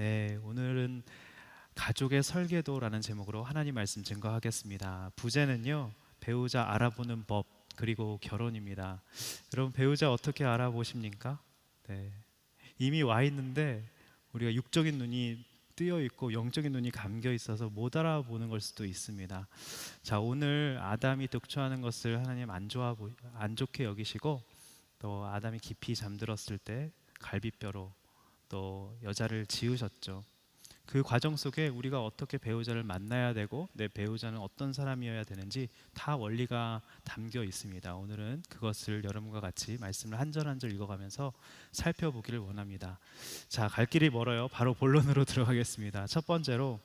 네, 오늘은 가족의 설계도라는 제목으로 하나님 말씀 증거하겠습니다. 부제는요, 배우자 알아보는 법 그리고 결혼입니다. 여러분, 배우자 어떻게 알아보십니까? 네, 이미 와 있는데 우리가 육적인 눈이 뜨여 있고 영적인 눈이 감겨 있어서 못 알아보는 걸 수도 있습니다. 자, 오늘 아담이 독초하는 것을 하나님 안 좋게 여기시고, 또 아담이 깊이 잠들었을 때 갈비뼈로 또 여자를 지으셨죠. 그 과정 속에 우리가 어떻게 배우자를 만나야 되고 내 배우자는 어떤 사람이어야 되는지 다 원리가 담겨 있습니다. 오늘은 그것을 여러분과 같이 말씀을 한 절 한 절 읽어가면서 살펴보기를 원합니다. 자, 갈 길이 멀어요. 바로 본론으로 들어가겠습니다. 첫 번째로,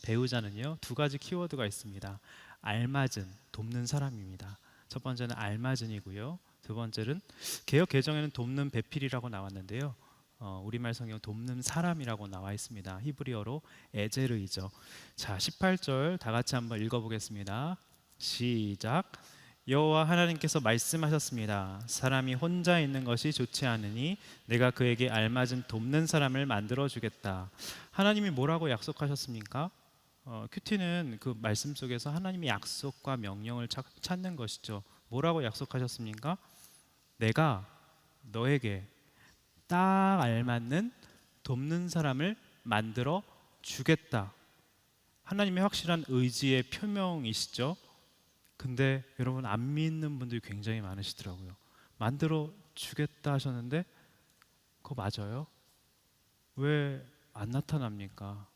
배우자는요, 두 가지 키워드가 있습니다. 알맞은, 돕는 사람입니다. 첫 번째는 알맞은이고요, 두 번째는 개역 개정에는 돕는 배필이라고 나왔는데요, 우리말 성경 돕는 사람이라고 나와 있습니다. 히브리어로 에제르이죠. 자, 18절 다 같이 한번 읽어보겠습니다. 시작. 여호와 하나님께서 말씀하셨습니다. 사람이 혼자 있는 것이 좋지 않으니 내가 그에게 알맞은 돕는 사람을 만들어 주겠다. 하나님이 뭐라고 약속하셨습니까? 큐티는 그 말씀 속에서 하나님의 약속과 명령을 찾는 것이죠. 뭐라고 약속하셨습니까? 내가 너에게 딱 알맞는 돕는 사람을 만들어 주겠다. 하나님의 확실한 의지의 표명이시죠. 근데 여러분, 안 믿는 분들이 굉장히 많으시더라고요. 만들어 주겠다 하셨는데 그거 맞아요? 왜 안 나타납니까?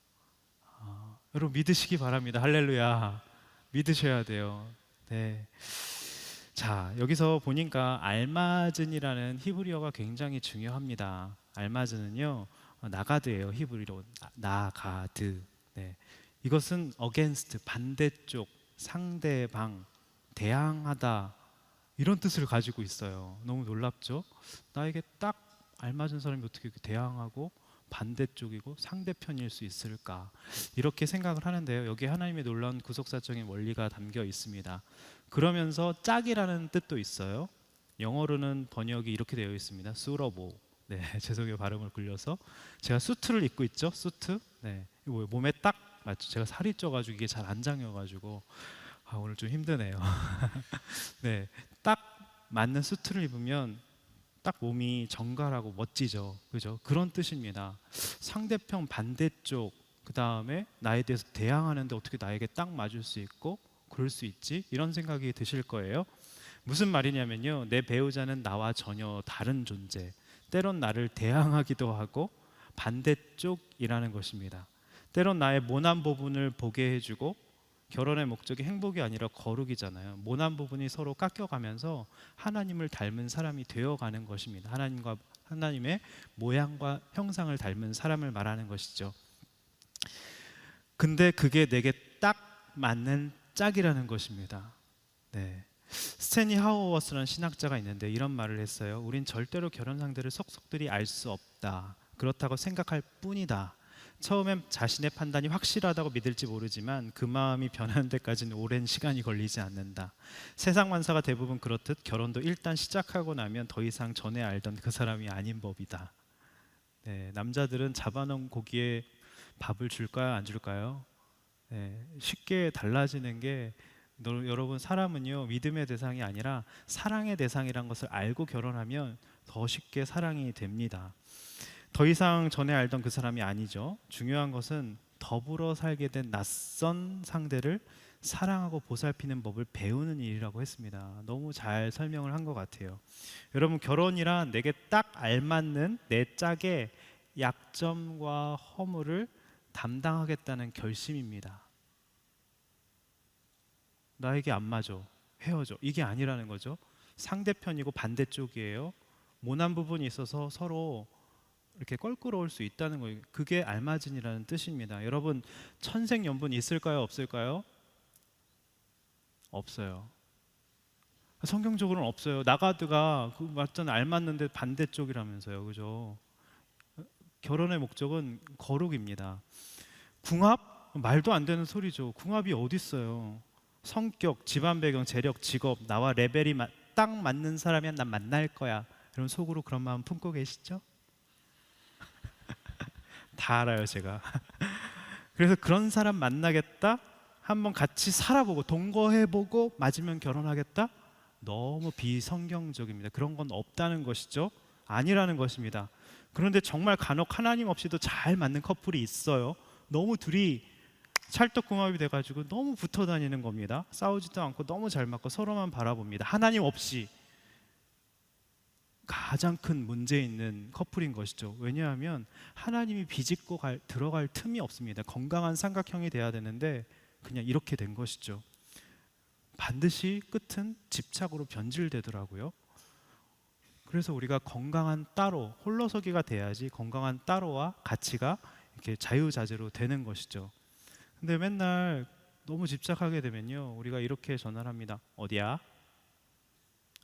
여러분, 믿으시기 바랍니다. 할렐루야. 믿으셔야 돼요. 네. 자, 여기서 보니까 알맞은이라는 히브리어가 굉장히 중요합니다. 알맞은은요, 나가드예요. 히브리로 나가드. 네. 이것은 against, 반대쪽, 상대방, 대항하다, 이런 뜻을 가지고 있어요. 너무 놀랍죠? 나에게 딱 알맞은 사람이 어떻게 대항하고 반대쪽이고 상대편일 수 있을까? 이렇게 생각을 하는데요, 여기에 하나님의 놀라운 구속사적인 원리가 담겨 있습니다. 그러면서 짝이라는 뜻도 있어요. 영어로는 번역이 이렇게 되어 있습니다. 수러보. 네, 죄송해요, 발음을 굴려서. 제가 수트를 입고 있죠, 수트. 네, 이거 몸에 딱 맞죠. 제가 살이 쪄가지고 이게 잘 안 장여가지고 오늘 좀 힘드네요. 네, 딱 맞는 수트를 입으면 딱 몸이 정갈하고 멋지죠, 그죠? 그런 뜻입니다. 상대편 반대쪽, 그 다음에 나에 대해서 대항하는데 어떻게 나에게 딱 맞을 수 있고 그럴 수 있지? 이런 생각이 드실 거예요. 무슨 말이냐면요, 내 배우자는 나와 전혀 다른 존재, 때론 나를 대항하기도 하고 반대쪽이라는 것입니다. 때론 나의 모난 부분을 보게 해주고, 결혼의 목적이 행복이 아니라 거룩이잖아요. 모난 부분이 서로 깎여가면서 하나님을 닮은 사람이 되어가는 것입니다. 하나님의 모양과 형상을 닮은 사람을 말하는 것이죠. 근데 그게 내게 딱 맞는 짝이라는 것입니다. 네. 스탠리 하워워스라는 신학자가 있는데 이런 말을 했어요. 우린 절대로 결혼 상대를 속속들이 알 수 없다. 그렇다고 생각할 뿐이다. 처음엔 자신의 판단이 확실하다고 믿을지 모르지만 그 마음이 변하는 데까지는 오랜 시간이 걸리지 않는다. 세상 만사가 대부분 그렇듯 결혼도 일단 시작하고 나면 더 이상 전에 알던 그 사람이 아닌 법이다. 네, 남자들은 잡아놓은 고기에 밥을 줄까요, 안 줄까요? 네, 쉽게 달라지는 게, 여러분, 사람은요, 믿음의 대상이 아니라 사랑의 대상이란 것을 알고 결혼하면 더 쉽게 사랑이 됩니다. 더 이상 전에 알던 그 사람이 아니죠. 중요한 것은 더불어 살게 된 낯선 상대를 사랑하고 보살피는 법을 배우는 일이라고 했습니다. 너무 잘 설명을 한 것 같아요. 여러분, 결혼이란 내게 딱 알맞는 내 짝의 약점과 허물을 담당하겠다는 결심입니다. 나에게 안 맞아, 헤어져, 이게 아니라는 거죠. 상대편이고 반대쪽이에요. 모난 부분이 있어서 서로 이렇게 껄끄러울 수 있다는 거예요. 그게 알맞은이라는 뜻입니다. 여러분, 천생연분 있을까요, 없을까요? 없어요. 성경적으로는 없어요. 나가드가 그 맞잖아요, 알맞는데 반대쪽이라면서요, 그죠? 결혼의 목적은 거룩입니다. 궁합? 말도 안 되는 소리죠. 궁합이 어디 있어요? 성격, 집안 배경, 재력, 직업, 나와 레벨이 딱 맞는 사람이야 난 만날 거야, 이런 속으로 그런 마음 품고 계시죠? 다 알아요, 제가. 그래서 그런 사람 만나겠다, 한번 같이 살아보고 동거해보고 맞으면 결혼하겠다, 너무 비성경적입니다. 그런 건 없다는 것이죠. 아니라는 것입니다. 그런데 정말 간혹 하나님 없이도 잘 맞는 커플이 있어요. 너무 둘이 찰떡궁합이 돼가지고 너무 붙어 다니는 겁니다. 싸우지도 않고 너무 잘 맞고 서로만 바라봅니다. 하나님 없이. 가장 큰 문제 있는 커플인 것이죠. 왜냐하면 하나님이 비집고 들어갈 틈이 없습니다. 건강한 삼각형이 돼야 되는데 그냥 이렇게 된 것이죠. 반드시 끝은 집착으로 변질되더라고요. 그래서 우리가 건강한 따로, 홀로서기가 돼야지 건강한 따로와 가치가 이렇게 자유자재로 되는 것이죠. 근데 맨날 너무 집착하게 되면요, 우리가 이렇게 전화를 합니다. 어디야?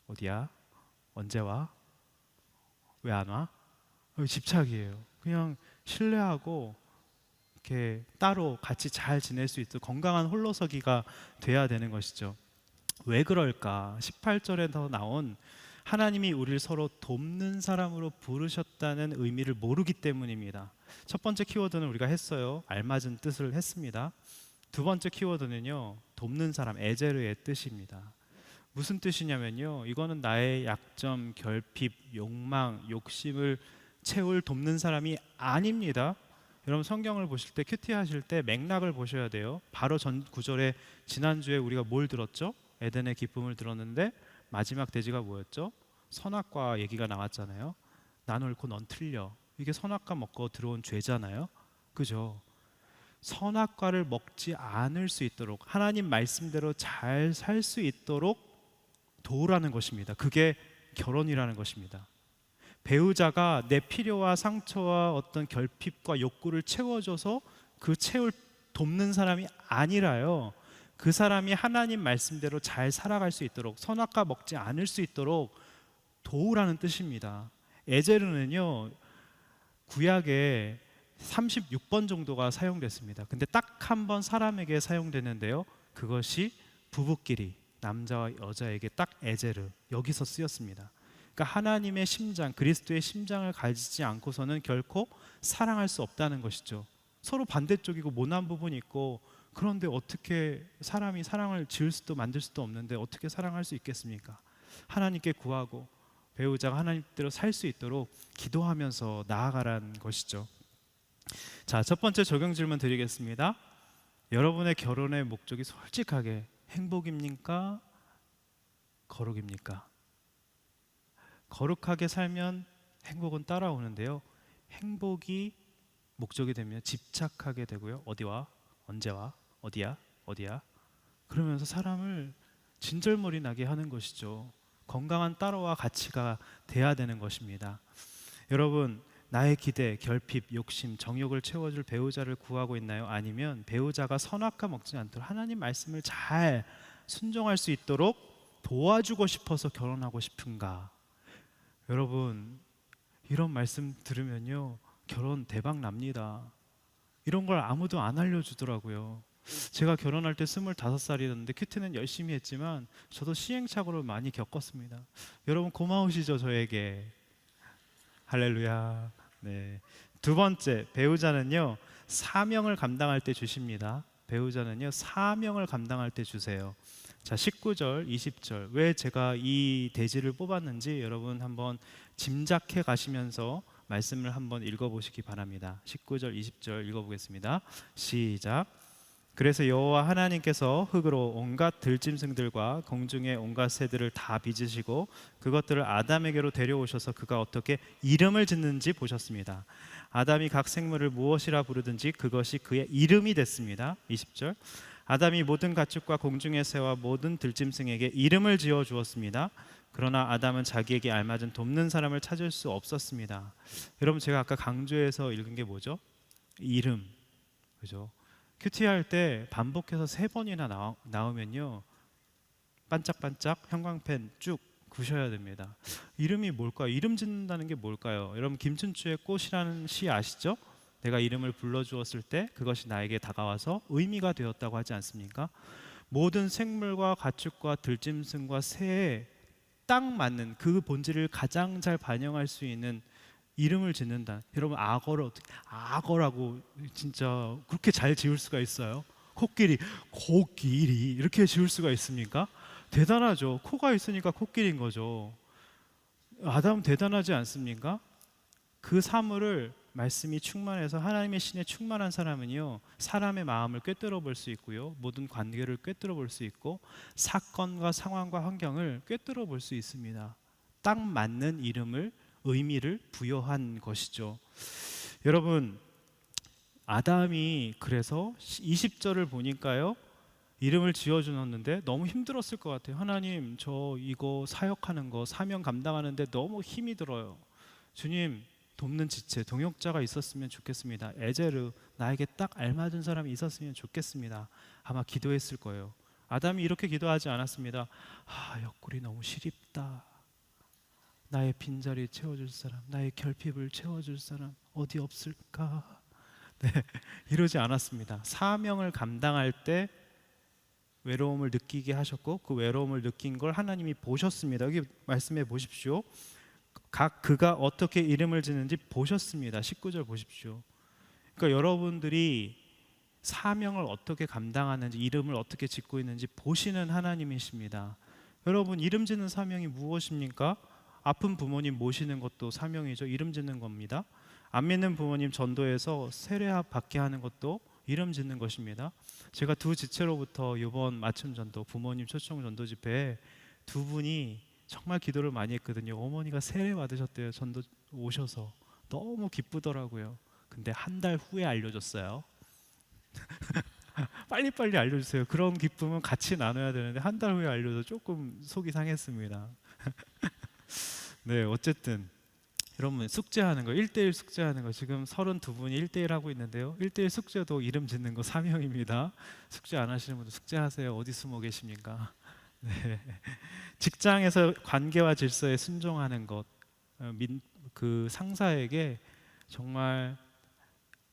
어디야? 언제 와? 왜 안 와? 집착이에요. 그냥 신뢰하고 이렇게 따로 같이 잘 지낼 수 있도록 건강한 홀로서기가 돼야 되는 것이죠. 왜 그럴까? 18절에 나온 하나님이 우리를 서로 돕는 사람으로 부르셨다는 의미를 모르기 때문입니다. 첫 번째 키워드는 우리가 했어요. 알맞은 뜻을 했습니다. 두 번째 키워드는요, 돕는 사람, 에제르의 뜻입니다. 무슨 뜻이냐면요, 이거는 나의 약점, 결핍, 욕망, 욕심을 채울 돕는 사람이 아닙니다. 여러분 성경을 보실 때, 큐티 하실 때 맥락을 보셔야 돼요. 바로 전 구절에 지난주에 우리가 뭘 들었죠? 에덴의 기쁨을 들었는데 마지막 대지가 뭐였죠? 선악과 얘기가 나왔잖아요. 난 옳고 넌 틀려. 이게 선악과 먹고 들어온 죄잖아요. 그죠? 선악과를 먹지 않을 수 있도록, 하나님 말씀대로 잘 살 수 있도록 도우라는 것입니다. 그게 결혼이라는 것입니다. 배우자가 내 필요와 상처와 어떤 결핍과 욕구를 채워줘서 그 돕는 사람이 아니라요, 그 사람이 하나님 말씀대로 잘 살아갈 수 있도록, 선악과 먹지 않을 수 있도록 도우라는 뜻입니다. 에제르는요, 구약에 36번 정도가 사용됐습니다. 근데 딱 한 번 사람에게 사용되는데요, 그것이 부부끼리, 남자와 여자에게 딱 에제르, 여기서 쓰였습니다. 그러니까 하나님의 심장, 그리스도의 심장을 가지지 않고서는 결코 사랑할 수 없다는 것이죠. 서로 반대쪽이고 모난 부분이 있고, 그런데 어떻게 사람이 사랑을 지을 수도 만들 수도 없는데 어떻게 사랑할 수 있겠습니까? 하나님께 구하고 배우자가 하나님대로 살 수 있도록 기도하면서 나아가라는 것이죠. 자, 첫 번째 적용 질문 드리겠습니다. 여러분의 결혼의 목적이 솔직하게 행복입니까? 거룩입니까? 거룩하게 살면 행복은 따라오는데요, 행복이 목적이 되면 집착하게 되고요, 어디와? 언제와? 어디야? 어디야? 그러면서 사람을 진절머리 나게 하는 것이죠. 건강한 따로와 가치가 돼야 되는 것입니다. 여러분, 나의 기대, 결핍, 욕심, 정욕을 채워줄 배우자를 구하고 있나요? 아니면 배우자가 선악과 먹지 않도록 하나님 말씀을 잘 순종할 수 있도록 도와주고 싶어서 결혼하고 싶은가? 여러분, 이런 말씀 들으면요, 결혼 대박 납니다. 이런 걸 아무도 안 알려주더라고요. 제가 결혼할 때 25살이었는데 큐티는 열심히 했지만 저도 시행착오를 많이 겪었습니다. 여러분 고마우시죠, 저에게? 할렐루야. 네. 두 번째, 배우자는요, 사명을 감당할 때 주십니다. 배우자는요, 사명을 감당할 때 주세요. 자, 19절, 20절. 왜 제가 이 대지를 뽑았는지 여러분 한번 짐작해 가시면서 말씀을 한번 읽어보시기 바랍니다. 19절, 20절 읽어보겠습니다. 시작. 그래서 여호와 하나님께서 흙으로 온갖 들짐승들과 공중의 온갖 새들을 다 빚으시고 그것들을 아담에게로 데려오셔서 그가 어떻게 이름을 짓는지 보셨습니다. 아담이 각 생물을 무엇이라 부르든지 그것이 그의 이름이 됐습니다. 20절. 아담이 모든 가축과 공중의 새와 모든 들짐승에게 이름을 지어 주었습니다. 그러나 아담은 자기에게 알맞은 돕는 사람을 찾을 수 없었습니다. 여러분, 제가 아까 강조해서 읽은 게 뭐죠? 이름. 그죠? 큐티할 때 반복해서 3번이나 나오면요, 반짝반짝 형광펜 쭉 구셔야 됩니다. 이름이 뭘까요? 이름 짓는다는 게 뭘까요? 여러분, 김춘추의 꽃이라는 시 아시죠? 내가 이름을 불러주었을 때 그것이 나에게 다가와서 의미가 되었다고 하지 않습니까? 모든 생물과 가축과 들짐승과 새에 딱 맞는 그 본질을 가장 잘 반영할 수 있는 이름을 짓는다. 여러분 악어를 어떻게 악어라고 진짜 그렇게 잘 지을 수가 있어요? 코끼리, 코끼리 이렇게 지을 수가 있습니까? 대단하죠. 코가 있으니까 코끼리인 거죠. 아담 대단하지 않습니까? 그 사물을 말씀이 충만해서 하나님의 신에 충만한 사람은요, 사람의 마음을 꿰뚫어 볼 수 있고요, 모든 관계를 꿰뚫어 볼 수 있고, 사건과 상황과 환경을 꿰뚫어 볼 수 있습니다. 딱 맞는 이름을, 의미를 부여한 것이죠. 여러분, 아담이 그래서 20절을 보니까요, 이름을 지어주었는데 너무 힘들었을 것 같아요. 하나님, 저 이거 사역하는 거, 사명 감당하는데 너무 힘이 들어요. 주님, 돕는 지체, 동역자가 있었으면 좋겠습니다. 에제르, 나에게 딱 알맞은 사람이 있었으면 좋겠습니다. 아마 기도했을 거예요. 아담이 이렇게 기도하지 않았습니다. 옆구리 너무 시립다. 나의 빈자리 채워줄 사람, 나의 결핍을 채워줄 사람 어디 없을까? 네, 이러지 않았습니다. 사명을 감당할 때 외로움을 느끼게 하셨고, 그 외로움을 느낀 걸 하나님이 보셨습니다. 여기 말씀해 보십시오. 각 그가 어떻게 이름을 짓는지 보셨습니다. 19절 보십시오. 그러니까 여러분들이 사명을 어떻게 감당하는지, 이름을 어떻게 짓고 있는지 보시는 하나님이십니다. 여러분, 이름 짓는 사명이 무엇입니까? 아픈 부모님 모시는 것도 사명이죠. 이름 짓는 겁니다. 안 믿는 부모님 전도해서 세례합 받게 하는 것도 이름 짓는 것입니다. 제가 두 지체로부터 이번 맞춤 전도, 부모님 초청 전도 집회에 두 분이 정말 기도를 많이 했거든요. 어머니가 세례 받으셨대요. 전도 오셔서 너무 기쁘더라고요. 근데 한 달 후에 알려줬어요. 빨리빨리 알려주세요. 그런 기쁨은 같이 나눠야 되는데 한 달 후에 알려줘 조금 속이 상했습니다. 네, 어쨌든 여러분, 숙제하는 거, 1대1 숙제하는 거, 지금 32분이 1대1 하고 있는데요, 1대1 숙제도 이름 짓는 거 사명입니다. 숙제 안 하시는 분들 숙제하세요. 어디 숨어 계십니까? 네. 직장에서 관계와 질서에 순종하는 것, 그 상사에게 정말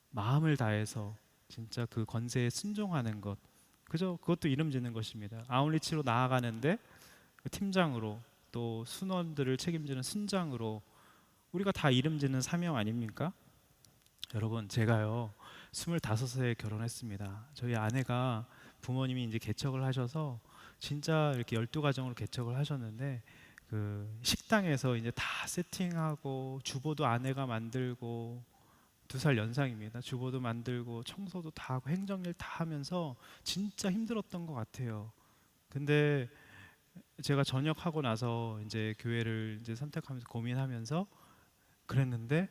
마음을 다해서 진짜 그 권세에 순종하는 것, 그죠? 그것도 이름 짓는 것입니다. 아웃리치로 나아가는데 팀장으로, 또 순원들을 책임지는 순장으로, 우리가 다 이름 짓는 사명 아닙니까? 여러분, 제가요 25세에 결혼했습니다. 저희 아내가, 부모님이 이제 개척을 하셔서 진짜 이렇게 12가정으로 개척을 하셨는데, 그 식당에서 이제 다 세팅하고, 주보도 아내가 만들고, 2살 연상입니다. 주보도 만들고 청소도 다 하고 행정일 다 하면서 진짜 힘들었던 것 같아요. 근데 제가 전역하고 나서 이제 교회를 이제 선택하면서 고민하면서 그랬는데,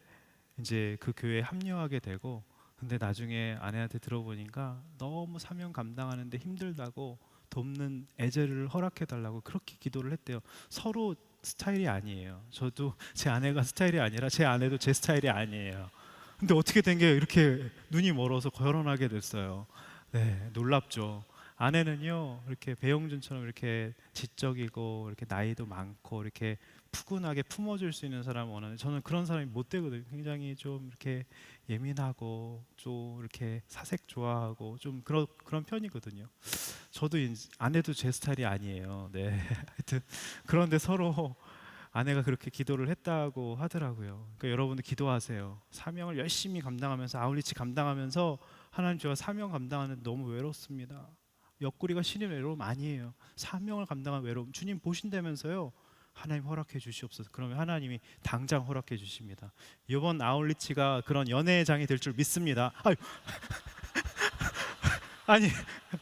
이제 그 교회에 합류하게 되고, 근데 나중에 아내한테 들어보니까 너무 사명 감당하는데 힘들다고 돕는 애제를 허락해 달라고 그렇게 기도를 했대요. 서로 스타일이 아니에요. 저도 제 아내가 스타일이 아니라 제 아내도 제 스타일이 아니에요. 근데 어떻게 된 게 이렇게 눈이 멀어서 결혼하게 됐어요. 네, 놀랍죠. 아내는요, 이렇게 배용준처럼 이렇게 지적이고 이렇게 나이도 많고 이렇게 푸근하게 품어줄 수 있는 사람을 원하는데, 저는 그런 사람이 못 되거든요. 굉장히 좀 이렇게 예민하고 좀 이렇게 사색 좋아하고 좀 그런 편이거든요. 저도 아내도 제 스타일이 아니에요. 네, 하여튼 그런데 서로 아내가 그렇게 기도를 했다고 하더라고요. 그러니까 여러분들 기도하세요. 사명을 열심히 감당하면서, 아울리치 감당하면서, 하나님, 제가 사명 감당하는데 너무 외롭습니다. 옆구리가 시린 외로움 아니에요. 사명을 감당한 외로움, 주님 보신다면서요. 하나님 허락해 주시옵소서. 그러면 하나님이 당장 허락해 주십니다. 이번 아울리치가 그런 연애의 장이 될 줄 믿습니다. 아니,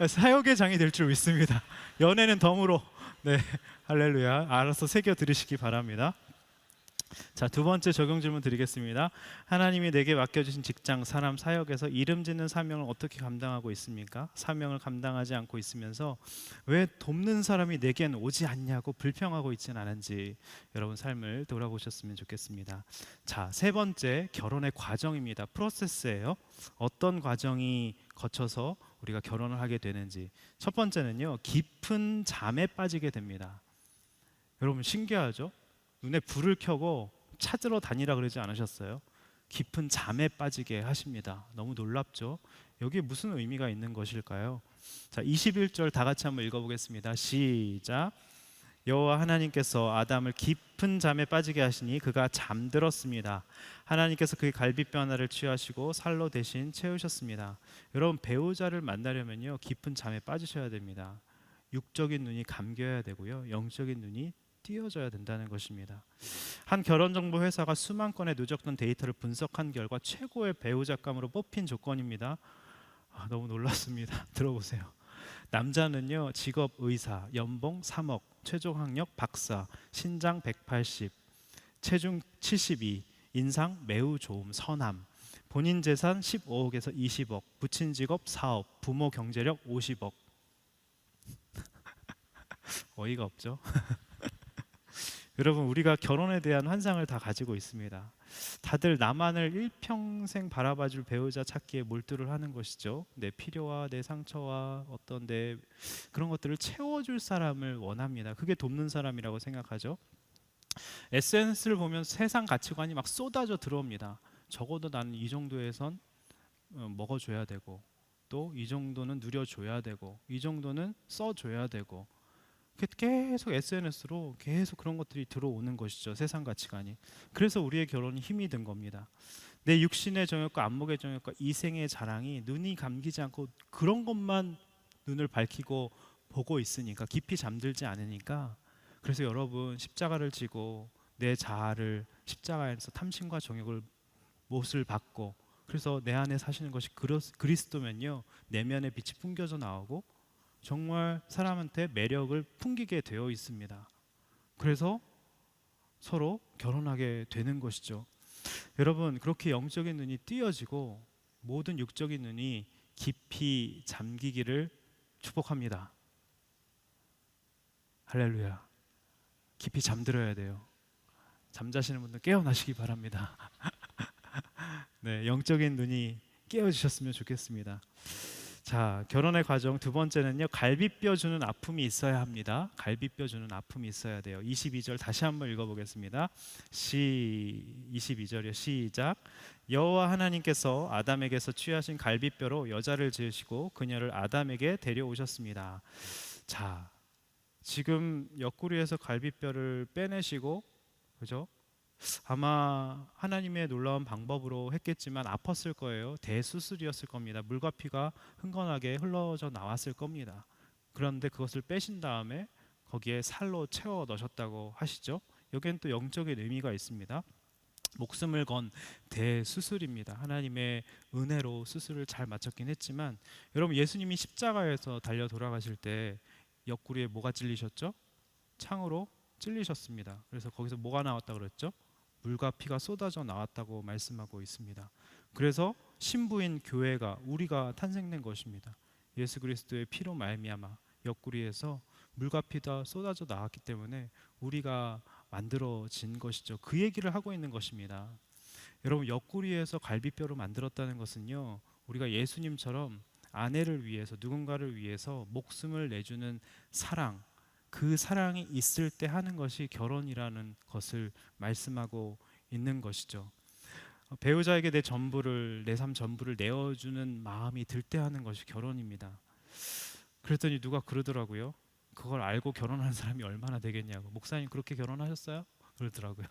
사역의 장이 될 줄 믿습니다. 연애는 덤으로. 네, 할렐루야. 알아서 새겨 들으시기 바랍니다. 자, 두 번째 적용 질문 드리겠습니다. 하나님이 내게 맡겨주신 직장, 사람, 사역에서 이름 짓는 사명을 어떻게 감당하고 있습니까? 사명을 감당하지 않고 있으면서 왜 돕는 사람이 내겐 오지 않냐고 불평하고 있지는 않은지 여러분 삶을 돌아보셨으면 좋겠습니다. 자, 세 번째, 결혼의 과정입니다. 프로세스예요. 어떤 과정이 거쳐서 우리가 결혼을 하게 되는지. 첫 번째는요, 깊은 잠에 빠지게 됩니다. 여러분, 신기하죠? 눈에 불을 켜고 찾으러 다니라 그러지 않으셨어요? 깊은 잠에 빠지게 하십니다. 너무 놀랍죠? 여기에 무슨 의미가 있는 것일까요? 자, 21절 다 같이 한번 읽어보겠습니다. 시작. 여호와 하나님께서 아담을 깊은 잠에 빠지게 하시니 그가 잠들었습니다. 하나님께서 그의 갈비뼈 하나를 취하시고 살로 대신 채우셨습니다. 여러분, 배우자를 만나려면요 깊은 잠에 빠지셔야 됩니다. 육적인 눈이 감겨야 되고요, 영적인 눈이 띄어져야 된다는 것입니다. 한 결혼정보 회사가 수만 건의 누적된 데이터를 분석한 결과 최고의 배우자감으로 뽑힌 조건입니다. 너무 놀랐습니다. 들어보세요. 남자는요 직업 의사, 연봉 3억, 최종 학력 박사, 신장 180, 체중 72, 인상 매우 좋음, 선함, 본인 재산 15억에서 20억, 부친 직업 사업, 부모 경제력 50억. 어이가 없죠? 여러분, 우리가 결혼에 대한 환상을 다 가지고 있습니다. 다들 나만을 일평생 바라봐줄 배우자 찾기에 몰두를 하는 것이죠. 내 필요와 내 상처와 어떤 내 그런 것들을 채워줄 사람을 원합니다. 그게 돕는 사람이라고 생각하죠. SNS를 보면 세상 가치관이 막 쏟아져 들어옵니다. 적어도 나는 이 정도에선 먹어줘야 되고, 또 이 정도는 누려줘야 되고, 이 정도는 써줘야 되고, 계속 SNS로 계속 그런 것들이 들어오는 것이죠. 세상 가치관이. 그래서 우리의 결혼이 힘이 든 겁니다. 내 육신의 정욕과 안목의 정욕과 이생의 자랑이 눈이 감기지 않고 그런 것만 눈을 밝히고 보고 있으니까, 깊이 잠들지 않으니까, 그래서 여러분, 십자가를 지고 내 자아를 십자가에서 탐심과 정욕을 못을 받고, 그래서 내 안에 사시는 것이 그리스도면요 내면의 빛이 풍겨져 나오고 정말 사람한테 매력을 풍기게 되어 있습니다. 그래서 서로 결혼하게 되는 것이죠. 여러분, 그렇게 영적인 눈이 띄어지고 모든 육적인 눈이 깊이 잠기기를 축복합니다. 할렐루야. 깊이 잠들어야 돼요. 잠자시는 분들 깨어나시기 바랍니다. 네, 영적인 눈이 깨어지셨으면 좋겠습니다. 자, 결혼의 과정 두 번째는요, 갈비뼈 주는 아픔이 있어야 합니다. 갈비뼈 주는 아픔이 있어야 돼요. 22절 다시 한번 읽어보겠습니다. 22절이요, 시작. 여호와 하나님께서 아담에게서 취하신 갈비뼈로 여자를 지으시고 그녀를 아담에게 데려오셨습니다. 자, 지금 옆구리에서 갈비뼈를 빼내시고, 그죠? 아마 하나님의 놀라운 방법으로 했겠지만 아팠을 거예요. 대수술이었을 겁니다. 물과 피가 흥건하게 흘러져 나왔을 겁니다. 그런데 그것을 빼신 다음에 거기에 살로 채워 넣으셨다고 하시죠. 여기엔 또 영적인 의미가 있습니다. 목숨을 건 대수술입니다. 하나님의 은혜로 수술을 잘 마쳤긴 했지만, 여러분, 예수님이 십자가에서 달려 돌아가실 때 옆구리에 뭐가 찔리셨죠? 창으로 찔리셨습니다. 그래서 거기서 뭐가 나왔다고 그랬죠? 물과 피가 쏟아져 나왔다고 말씀하고 있습니다. 그래서 신부인 교회가, 우리가 탄생된 것입니다. 예수 그리스도의 피로 말미암아 옆구리에서 물과 피가 쏟아져 나왔기 때문에 우리가 만들어진 것이죠. 그 얘기를 하고 있는 것입니다. 여러분, 옆구리에서 갈비뼈로 만들었다는 것은요, 우리가 예수님처럼 아내를 위해서, 누군가를 위해서 목숨을 내주는 사랑, 그 사랑이 있을 때 하는 것이 결혼이라는 것을 말씀하고 있는 것이죠. 배우자에게 내 전부를, 내 삶 전부를 내어주는 마음이 들 때 하는 것이 결혼입니다. 그랬더니 누가 그러더라고요. 그걸 알고 결혼하는 사람이 얼마나 되겠냐고. 목사님, 그렇게 결혼하셨어요? 그러더라고요.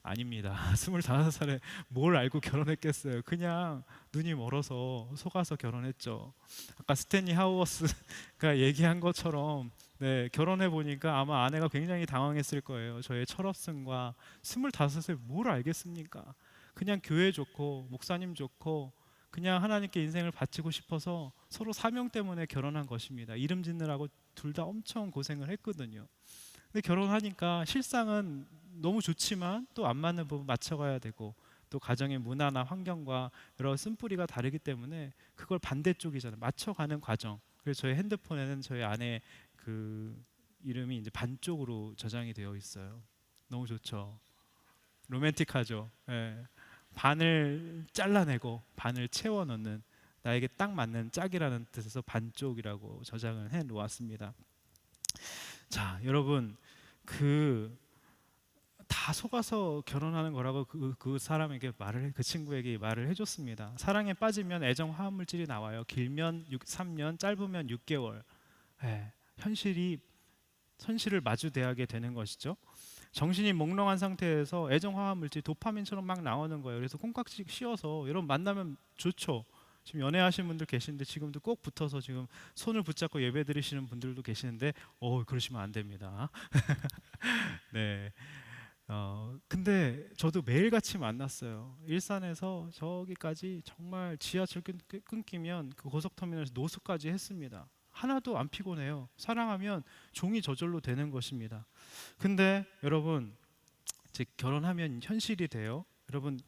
아닙니다. 25살에 뭘 알고 결혼했겠어요. 그냥 눈이 멀어서 속아서 결혼했죠. 아까 스탠리 하우어스가 얘기한 것처럼, 네, 결혼해 보니까 아마 아내가 굉장히 당황했을 거예요. 저의 철없음과, 25세 뭘 알겠습니까? 그냥 교회 좋고 목사님 좋고 그냥 하나님께 인생을 바치고 싶어서 서로 사명 때문에 결혼한 것입니다. 이름 짓느라고 둘 다 엄청 고생을 했거든요. 근데 결혼하니까 실상은 너무 좋지만 또 안 맞는 부분 맞춰가야 되고, 또 가정의 문화나 환경과 여러 쓴뿌리가 다르기 때문에 그걸 반대쪽이잖아요. 맞춰가는 과정. 그래서 저희 핸드폰에는 저희 아내 그 이름이 이제 반쪽으로 저장이 되어 있어요. 너무 좋죠. 로맨틱하죠. 예. 반을 잘라내고 반을 채워 넣는, 나에게 딱 맞는 짝이라는 뜻에서 반쪽이라고 저장을 해 놓았습니다. 자, 여러분, 다 속아서 결혼하는 거라고 그 사람에게 그 친구에게 말을 해줬습니다. 사랑에 빠지면 애정 화합 물질이 나와요. 길면 3년, 짧으면 6개월. 예, 현실이 현실을 마주대하게 되는 것이죠. 정신이 몽롱한 상태에서 애정 화학 물질 도파민처럼 막 나오는 거예요. 그래서 콩깍지 씌워서 여러분 만나면 좋죠. 지금 연애하시는 분들 계시는데 지금도 꼭 붙어서 지금 손을 붙잡고 예배 드리시는 분들도 계시는데 그러시면 안 됩니다. 네. 근데 저도 매일같이 만났어요. 일산에서 저기까지 정말 지하철 끊기면 그 고속터미널에서 노숙까지 했습니다. 하나도 안 피곤해요. 사랑하면 종이 저절로 되는 것입니다. 근데 여러분, 즉 결혼하면 현실이 돼요. 여러분,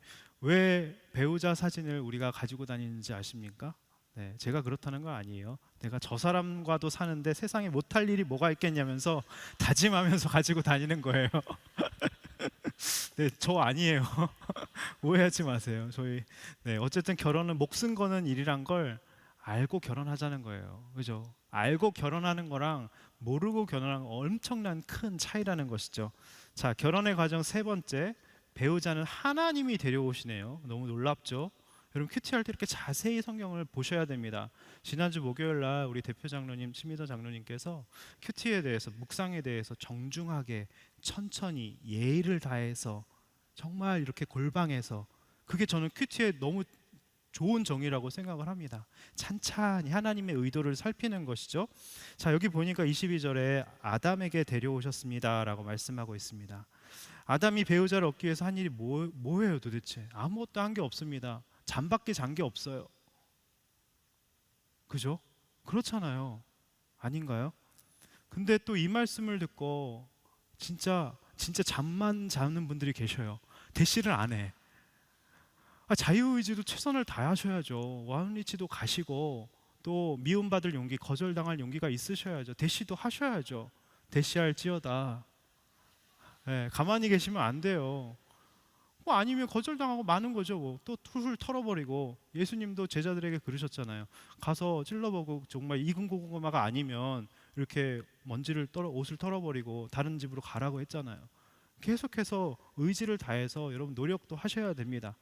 왜 배우자 사진을 우리가 가지고 다니는지 아십니까? 네, 제가 그렇다는 거 아니에요. 내가 저 사람과도 사는데 세상에 못할 일이 뭐가 있겠냐면서 다짐하면서 가지고 다니는 거예요. 네, 저 아니에요. 오해하지 마세요. 어쨌든 결혼은 목숨 거는 일이란 걸 알고 결혼하자는 거예요. 그죠? 알고 결혼하는 거랑 모르고 결혼하는 거 엄청난 큰 차이라는 것이죠. 자, 결혼의 과정 세 번째, 배우자는 하나님이 데려오시네요. 너무 놀랍죠? 여러분 큐티 할 때 이렇게 자세히 성경을 보셔야 됩니다. 지난주 목요일 날 우리 대표 장로님, 심희도 장로님께서 큐티에 대해서, 묵상에 대해서 정중하게 천천히 예의를 다해서 정말 이렇게 골방에서, 그게 저는 큐티에 너무 좋은 정의라고 생각을 합니다. 찬찬히 하나님의 의도를 살피는 것이죠. 자, 여기 보니까 22절에 아담에게 데려오셨습니다 라고 말씀하고 있습니다. 아담이 배우자를 얻기 위해서 한 일이 뭐예요 도대체? 아무것도 한 게 없습니다. 잠밖에 잔 게 없어요. 그죠? 그렇잖아요. 아닌가요? 근데 또 이 말씀을 듣고 진짜 잠만 자는 분들이 계셔요. 대시를 안 해. 자유의지도 최선을 다하셔야죠. 와운리치도 가시고 또 미움받을 용기, 거절당할 용기가 있으셔야죠. 대시도 하셔야죠. 대시할지어다. 네, 가만히 계시면 안 돼요. 아니면 거절당하고 마는 거죠. 또 툴툴 털어버리고, 예수님도 제자들에게 그러셨잖아요. 가서 찔러보고 정말 익은 고구마가 아니면 이렇게 옷을 털어버리고 다른 집으로 가라고 했잖아요. 계속해서 의지를 다해서 여러분 노력도 하셔야 됩니다.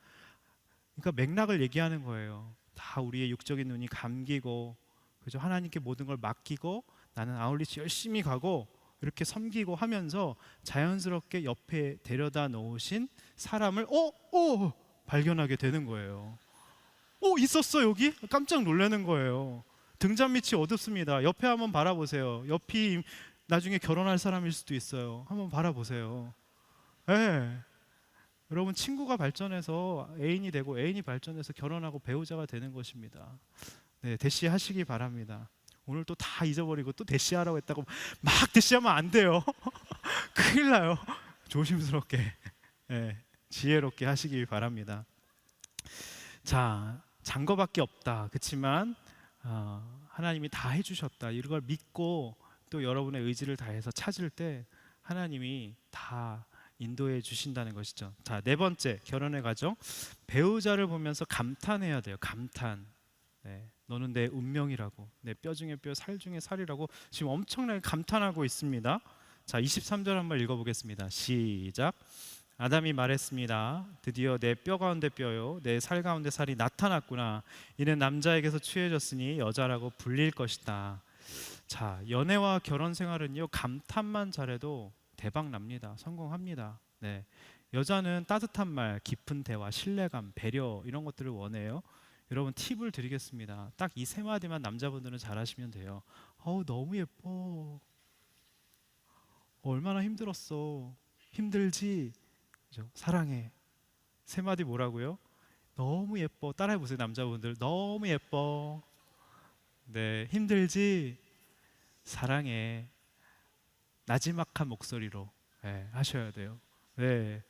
그러니까 맥락을 얘기하는 거예요. 다 우리의 육적인 눈이 감기고, 그죠? 하나님께 모든 걸 맡기고 나는 아울리치 열심히 가고 이렇게 섬기고 하면서 자연스럽게 옆에 데려다 놓으신 사람을 발견하게 되는 거예요. 있었어 여기? 깜짝 놀라는 거예요. 등잔 밑이 어둡습니다. 옆에 한번 바라보세요. 옆이 나중에 결혼할 사람일 수도 있어요. 한번 바라보세요. 네. 여러분, 친구가 발전해서 애인이 되고, 애인이 발전해서 결혼하고 배우자가 되는 것입니다. 네, 대시하시기 바랍니다. 오늘 또 다 잊어버리고 또 대시하라고 했다고 막 대시하면 안 돼요. 큰일 나요. 조심스럽게, 네, 지혜롭게 하시기 바랍니다. 자, 잔 거밖에 없다. 그렇지만 하나님이 다 해주셨다. 이걸 믿고 또 여러분의 의지를 다해서 찾을 때 하나님이 다 인도해 주신다는 것이죠. 자, 네 번째, 결혼의 과정. 배우자를 보면서 감탄해야 돼요. 감탄. 네, 너는 내 운명이라고, 내 뼈 중에 뼈, 살 중에 살이라고 지금 엄청나게 감탄하고 있습니다. 자, 23절 한번 읽어보겠습니다. 시작. 아담이 말했습니다. 드디어 내 뼈 가운데 뼈요, 내 살 가운데 살이 나타났구나. 이는 남자에게서 취해졌으니 여자라고 불릴 것이다. 자, 연애와 결혼 생활은요, 감탄만 잘해도 대박 납니다. 성공합니다. 네, 여자는 따뜻한 말, 깊은 대화, 신뢰감, 배려, 이런 것들을 원해요. 여러분, 팁을 드리겠습니다. 딱 이 세 마디만 남자분들은 잘하시면 돼요. 너무 예뻐. 얼마나 힘들었어. 힘들지? 그죠? 사랑해. 세 마디 뭐라고요? 너무 예뻐. 따라해보세요, 남자분들. 너무 예뻐. 네, 힘들지? 사랑해. 나지막한 목소리로, 네, 하셔야 돼요. 네,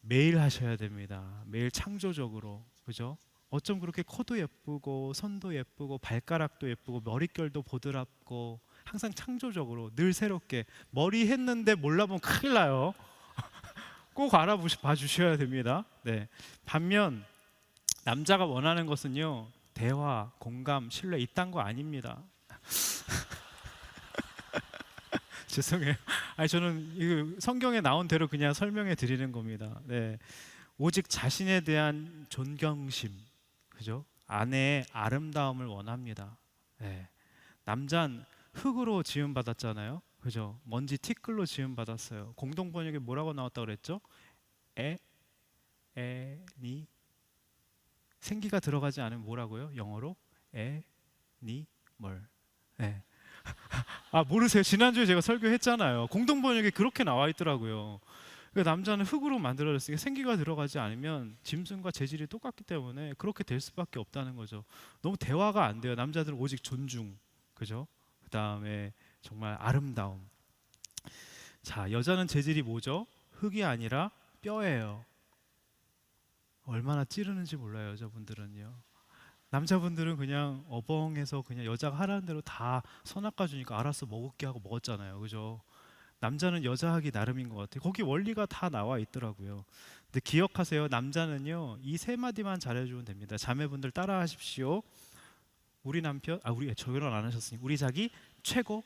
매일 하셔야 됩니다. 매일 창조적으로, 그죠? 어쩜 그렇게 코도 예쁘고 손도 예쁘고 발가락도 예쁘고 머릿결도 보드랍고, 항상 창조적으로 늘 새롭게. 머리 했는데 몰라보면 큰일 나요. 꼭 알아봐 주셔야 됩니다. 네. 반면 남자가 원하는 것은요, 대화, 공감, 신뢰, 이딴 거 아닙니다. 죄송해요. 저는 이 성경에 나온 대로 그냥 설명해 드리는 겁니다. 네. 오직 자신에 대한 존경심, 그죠? 아내의 아름다움을 원합니다. 네. 남자는 흙으로 지음 받았잖아요. 그죠? 먼지 티끌로 지음 받았어요. 공동 번역에 뭐라고 나왔다 그랬죠? 에, 니 생기가 들어가지 않으면 뭐라고요? 영어로 니 멀. 네. 아 모르세요? 지난주에 제가 설교했잖아요. 공동 번역에 그렇게 나와 있더라고요. 그 남자는 흙으로 만들어졌으니까 생기가 들어가지 않으면 짐승과 재질이 똑같기 때문에 그렇게 될 수밖에 없다는 거죠. 너무 대화가 안 돼요. 남자들은 오직 존중, 그죠? 그 다음에 정말 아름다움. 자, 여자는 재질이 뭐죠? 흙이 아니라 뼈예요. 얼마나 찌르는지 몰라요, 여자분들은요. 남자분들은 그냥 어벙해서 그냥 여자가 하라는 대로 다 선악과 주니까 알아서 먹을게 하고 먹었잖아요, 그죠? 남자는 여자 하기 나름인 것 같아요. 거기 원리가 다 나와 있더라고요. 근데 기억하세요. 남자는요, 이 세 마디만 잘해주면 됩니다. 자매분들 따라하십시오. 우리 남편, 우리 저 결혼 안 하셨으니 우리 자기 최고,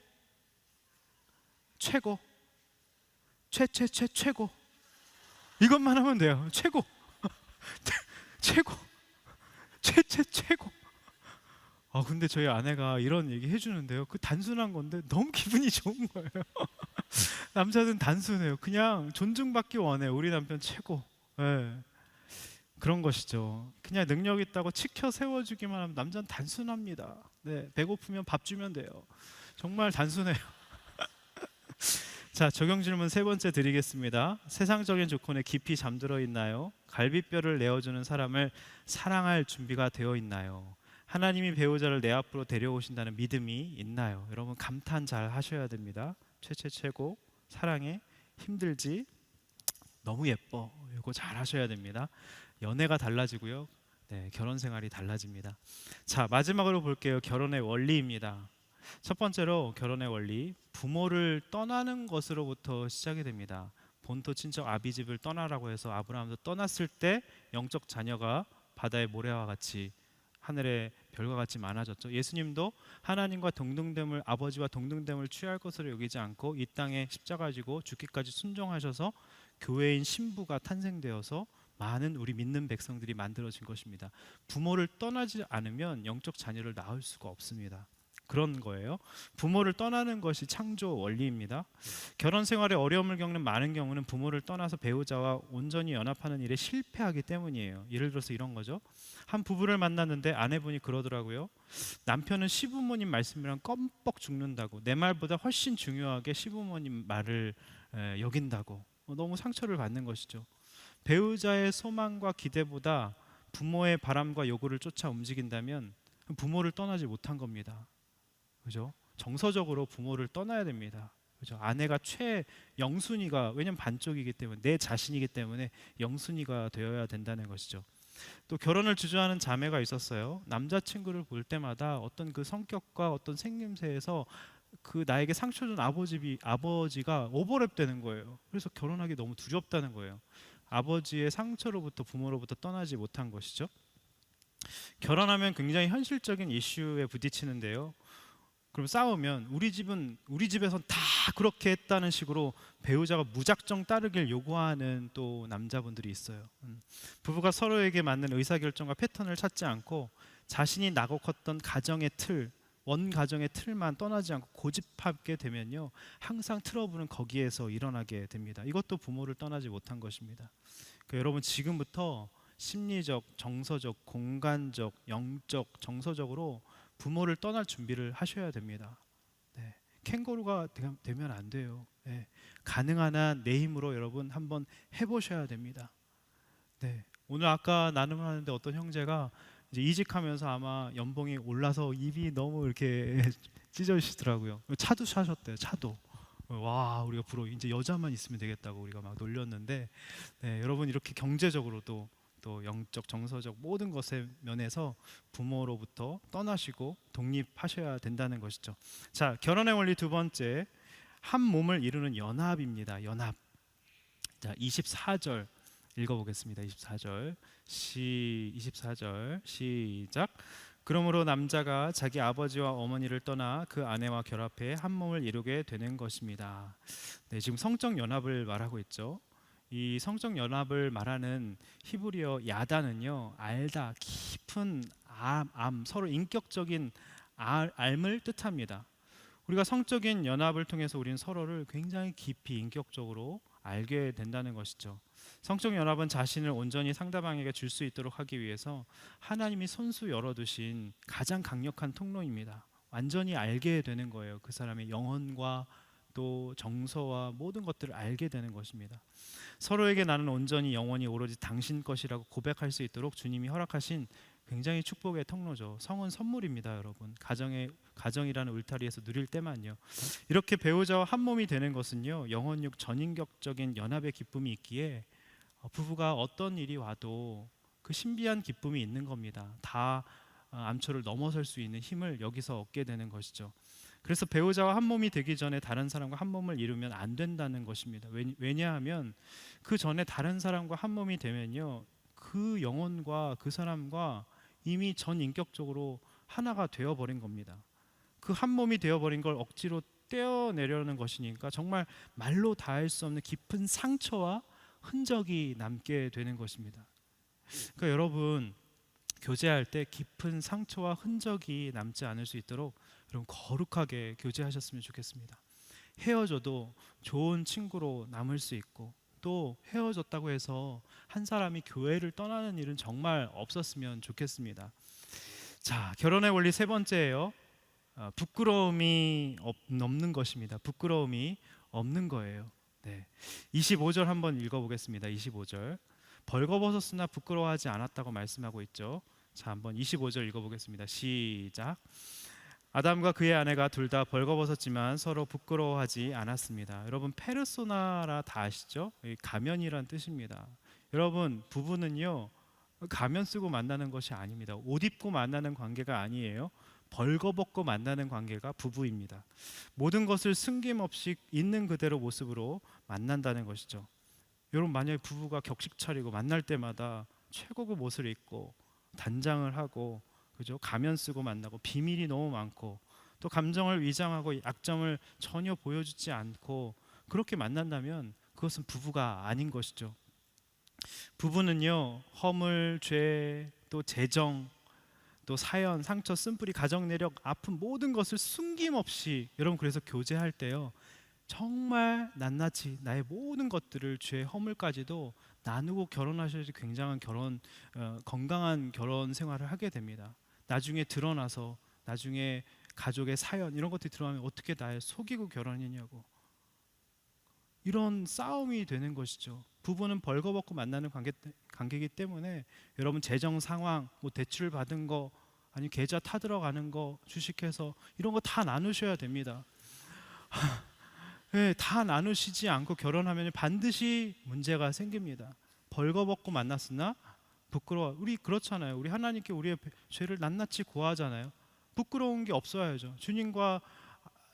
최고, 최고. 이것만 하면 돼요. 최고, 최고, 최고. 근데 저희 아내가 이런 얘기 해주는데요. 그 단순한 건데 너무 기분이 좋은 거예요. 남자들은 단순해요. 그냥 존중받기 원해. 우리 남편 최고. 네. 그런 것이죠. 그냥 능력 있다고 치켜 세워주기만 하면 남자는 단순합니다. 네, 배고프면 밥 주면 돼요. 정말 단순해요. 자, 적용 질문 세 번째 드리겠습니다. 세상적인 조건에 깊이 잠들어 있나요? 갈비뼈를 내어주는 사람을 사랑할 준비가 되어 있나요? 하나님이 배우자를 내 앞으로 데려오신다는 믿음이 있나요? 여러분 감탄 잘 하셔야 됩니다. 최고, 사랑해, 힘들지, 너무 예뻐. 이거 잘 하셔야 됩니다. 연애가 달라지고요. 네, 결혼 생활이 달라집니다. 자, 마지막으로 볼게요. 결혼의 원리입니다. 첫 번째로 결혼의 원리, 부모를 떠나는 것으로부터 시작이 됩니다. 본토 친척 아비집을 떠나라고 해서 아브라함도 떠났을 때 영적 자녀가 바다의 모래와 같이 하늘의 별과 같이 많아졌죠. 예수님도 하나님과 동등됨을, 아버지와 동등됨을 취할 것으로 여기지 않고 이 땅에 십자가 지고 죽기까지 순종하셔서 교회인 신부가 탄생되어서 많은 우리 믿는 백성들이 만들어진 것입니다. 부모를 떠나지 않으면 영적 자녀를 낳을 수가 없습니다. 그런 거예요. 부모를 떠나는 것이 창조 원리입니다. 결혼 생활에 어려움을 겪는 많은 경우는 부모를 떠나서 배우자와 온전히 연합하는 일에 실패하기 때문이에요. 예를 들어서 이런 거죠. 한 부부를 만났는데 아내분이 그러더라고요. 남편은 시부모님 말씀이랑 껌뻑 죽는다고, 내 말보다 훨씬 중요하게 시부모님 말을 여긴다고. 너무 상처를 받는 것이죠. 배우자의 소망과 기대보다 부모의 바람과 요구를 쫓아 움직인다면 부모를 떠나지 못한 겁니다. 그죠? 정서적으로 부모를 떠나야 됩니다. 그죠? 아내가 최영순이가, 왜냐면 반쪽이기 때문에, 내 자신이기 때문에 영순이가 되어야 된다는 것이죠. 또 결혼을 주저하는 자매가 있었어요. 남자친구를 볼 때마다 어떤 그 성격과 어떤 생김새에서 그 나에게 상처 준 아버지가 오버랩 되는 거예요. 그래서 결혼하기 너무 두렵다는 거예요. 아버지의 상처로부터, 부모로부터 떠나지 못한 것이죠. 결혼하면 굉장히 현실적인 이슈에 부딪히는데요. 그럼 싸우면 우리 집에선 다 그렇게 했다는 식으로 배우자가 무작정 따르길 요구하는 또 남자분들이 있어요. 부부가 서로에게 맞는 의사결정과 패턴을 찾지 않고 자신이 나고 컸던 가정의 틀, 원 가정의 틀만 떠나지 않고 고집하게 되면요, 항상 트러블은 거기에서 일어나게 됩니다. 이것도 부모를 떠나지 못한 것입니다. 그러니까 여러분 지금부터 심리적, 정서적, 공간적, 영적, 정서적으로 부모를 떠날 준비를 하셔야 됩니다. 네. 캥거루가 되면 안 돼요. 네. 가능한 한 내 힘으로 여러분 한번 해보셔야 됩니다. 네. 오늘 아까 나눔하는데 어떤 형제가 이제 이직하면서 아마 연봉이 올라서 입이 너무 이렇게 찢어지시더라고요. 차도 사셨대요. 차도. 와, 우리가 부러워. 이제 여자만 있으면 되겠다고 우리가 막 놀렸는데, 네, 여러분 이렇게 경제적으로도 또 영적, 정서적 모든 것의 면에서 부모로부터 떠나시고 독립하셔야 된다는 것이죠. 자, 결혼의 원리 두 번째, 한 몸을 이루는 연합입니다. 연합. 자, 24절 읽어보겠습니다. 24절 24절 시작. 그러므로 남자가 자기 아버지와 어머니를 떠나 그 아내와 결합해 한 몸을 이루게 되는 것입니다. 네, 지금 성적 연합을 말하고 있죠. 이 성적 연합을 말하는 히브리어 야다는요, 알다, 깊은 암, 서로 인격적인 알을 뜻합니다. 우리가 성적인 연합을 통해서 우리는 서로를 굉장히 깊이 인격적으로 알게 된다는 것이죠. 성적 연합은 자신을 온전히 상대방에게 줄 수 있도록 하기 위해서 하나님이 손수 열어두신 가장 강력한 통로입니다. 완전히 알게 되는 거예요. 그 사람의 영혼과 또 정서와 모든 것들을 알게 되는 것입니다. 서로에게 나는 온전히 영원히 오로지 당신 것이라고 고백할 수 있도록 주님이 허락하신 굉장히 축복의 통로죠. 성은 선물입니다, 여러분. 가정이라는 울타리에서 누릴 때만요. 이렇게 배우자와 한 몸이 되는 것은요, 영혼육 전인격적인 연합의 기쁨이 있기에 부부가 어떤 일이 와도 그 신비한 기쁨이 있는 겁니다. 다 암초를 넘어설 수 있는 힘을 여기서 얻게 되는 것이죠. 그래서 배우자와 한 몸이 되기 전에 다른 사람과 한 몸을 이루면 안 된다는 것입니다. 왜냐하면 그 전에 다른 사람과 한 몸이 되면요, 그 영혼과 그 사람과 이미 전인격적으로 하나가 되어버린 겁니다. 그 한 몸이 되어버린 걸 억지로 떼어내려는 것이니까 정말 말로 다할 수 없는 깊은 상처와 흔적이 남게 되는 것입니다. 그러니까 여러분, 교제할 때 깊은 상처와 흔적이 남지 않을 수 있도록 여러분 거룩하게 교제하셨으면 좋겠습니다. 헤어져도 좋은 친구로 남을 수 있고, 또 헤어졌다고 해서 한 사람이 교회를 떠나는 일은 정말 없었으면 좋겠습니다. 자, 결혼의 원리 세 번째예요. 부끄러움이 없는 것입니다. 부끄러움이 없는 거예요. 네. 25절 한번 읽어보겠습니다. 25절. 벌거벗었으나 부끄러워하지 않았다고 말씀하고 있죠. 자, 한번 25절 읽어보겠습니다. 시작. 아담과 그의 아내가 둘 다 벌거벗었지만 서로 부끄러워하지 않았습니다. 여러분, 페르소나라 다 아시죠? 가면이란 뜻입니다. 여러분, 부부는요, 가면 쓰고 만나는 것이 아닙니다. 옷 입고 만나는 관계가 아니에요. 벌거벗고 만나는 관계가 부부입니다. 모든 것을 숨김없이 있는 그대로 모습으로 만난다는 것이죠. 여러분, 만약에 부부가 격식 차리고 만날 때마다 최고급 옷을 입고 단장을 하고, 그죠? 가면 쓰고 만나고 비밀이 너무 많고 또 감정을 위장하고 약점을 전혀 보여주지 않고 그렇게 만난다면 그것은 부부가 아닌 것이죠. 부부는요, 허물, 죄, 또 재정, 또 사연, 상처, 쓴뿌리, 가정 내력, 아픔 모든 것을 숨김없이, 여러분 그래서 교제할 때요, 정말 낱낱이 나의 모든 것들을, 죄, 허물까지도 나누고 결혼하셔야지 굉장한 건강한 결혼 생활을 하게 됩니다. 나중에 드러나서 나중에 가족의 사연 이런 것들이 드러나면 어떻게 날 속이고 결혼했냐고, 이런 싸움이 되는 것이죠. 부부는 벌거벗고 만나는 관계이기 때문에 여러분, 재정 상황, 뭐 대출 받은 거, 아니 계좌 타들어가는 거, 주식해서 이런 거 다 나누셔야 됩니다. 네, 다 나누시지 않고 결혼하면 반드시 문제가 생깁니다. 벌거벗고 만났으나 부끄러워. 우리 그렇잖아요. 우리 하나님께 우리의 죄를 낱낱이 고하잖아요. 부끄러운 게 없어야죠. 주님과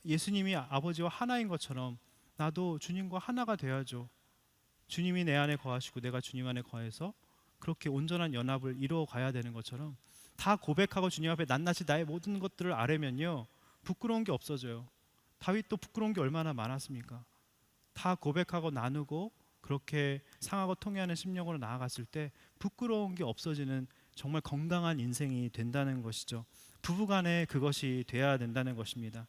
예수님이 아버지와 하나인 것처럼 나도 주님과 하나가 되어야죠. 주님이 내 안에 거하시고 내가 주님 안에 거해서 그렇게 온전한 연합을 이루어 가야 되는 것처럼 다 고백하고 주님 앞에 낱낱이 나의 모든 것들을 아뢰면요, 부끄러운 게 없어져요. 다윗도 부끄러운 게 얼마나 많았습니까? 다 고백하고 나누고 그렇게 상하고 통회하는 심령으로 나아갔을 때 부끄러운 게 없어지는 정말 건강한 인생이 된다는 것이죠. 부부간에 그것이 돼야 된다는 것입니다.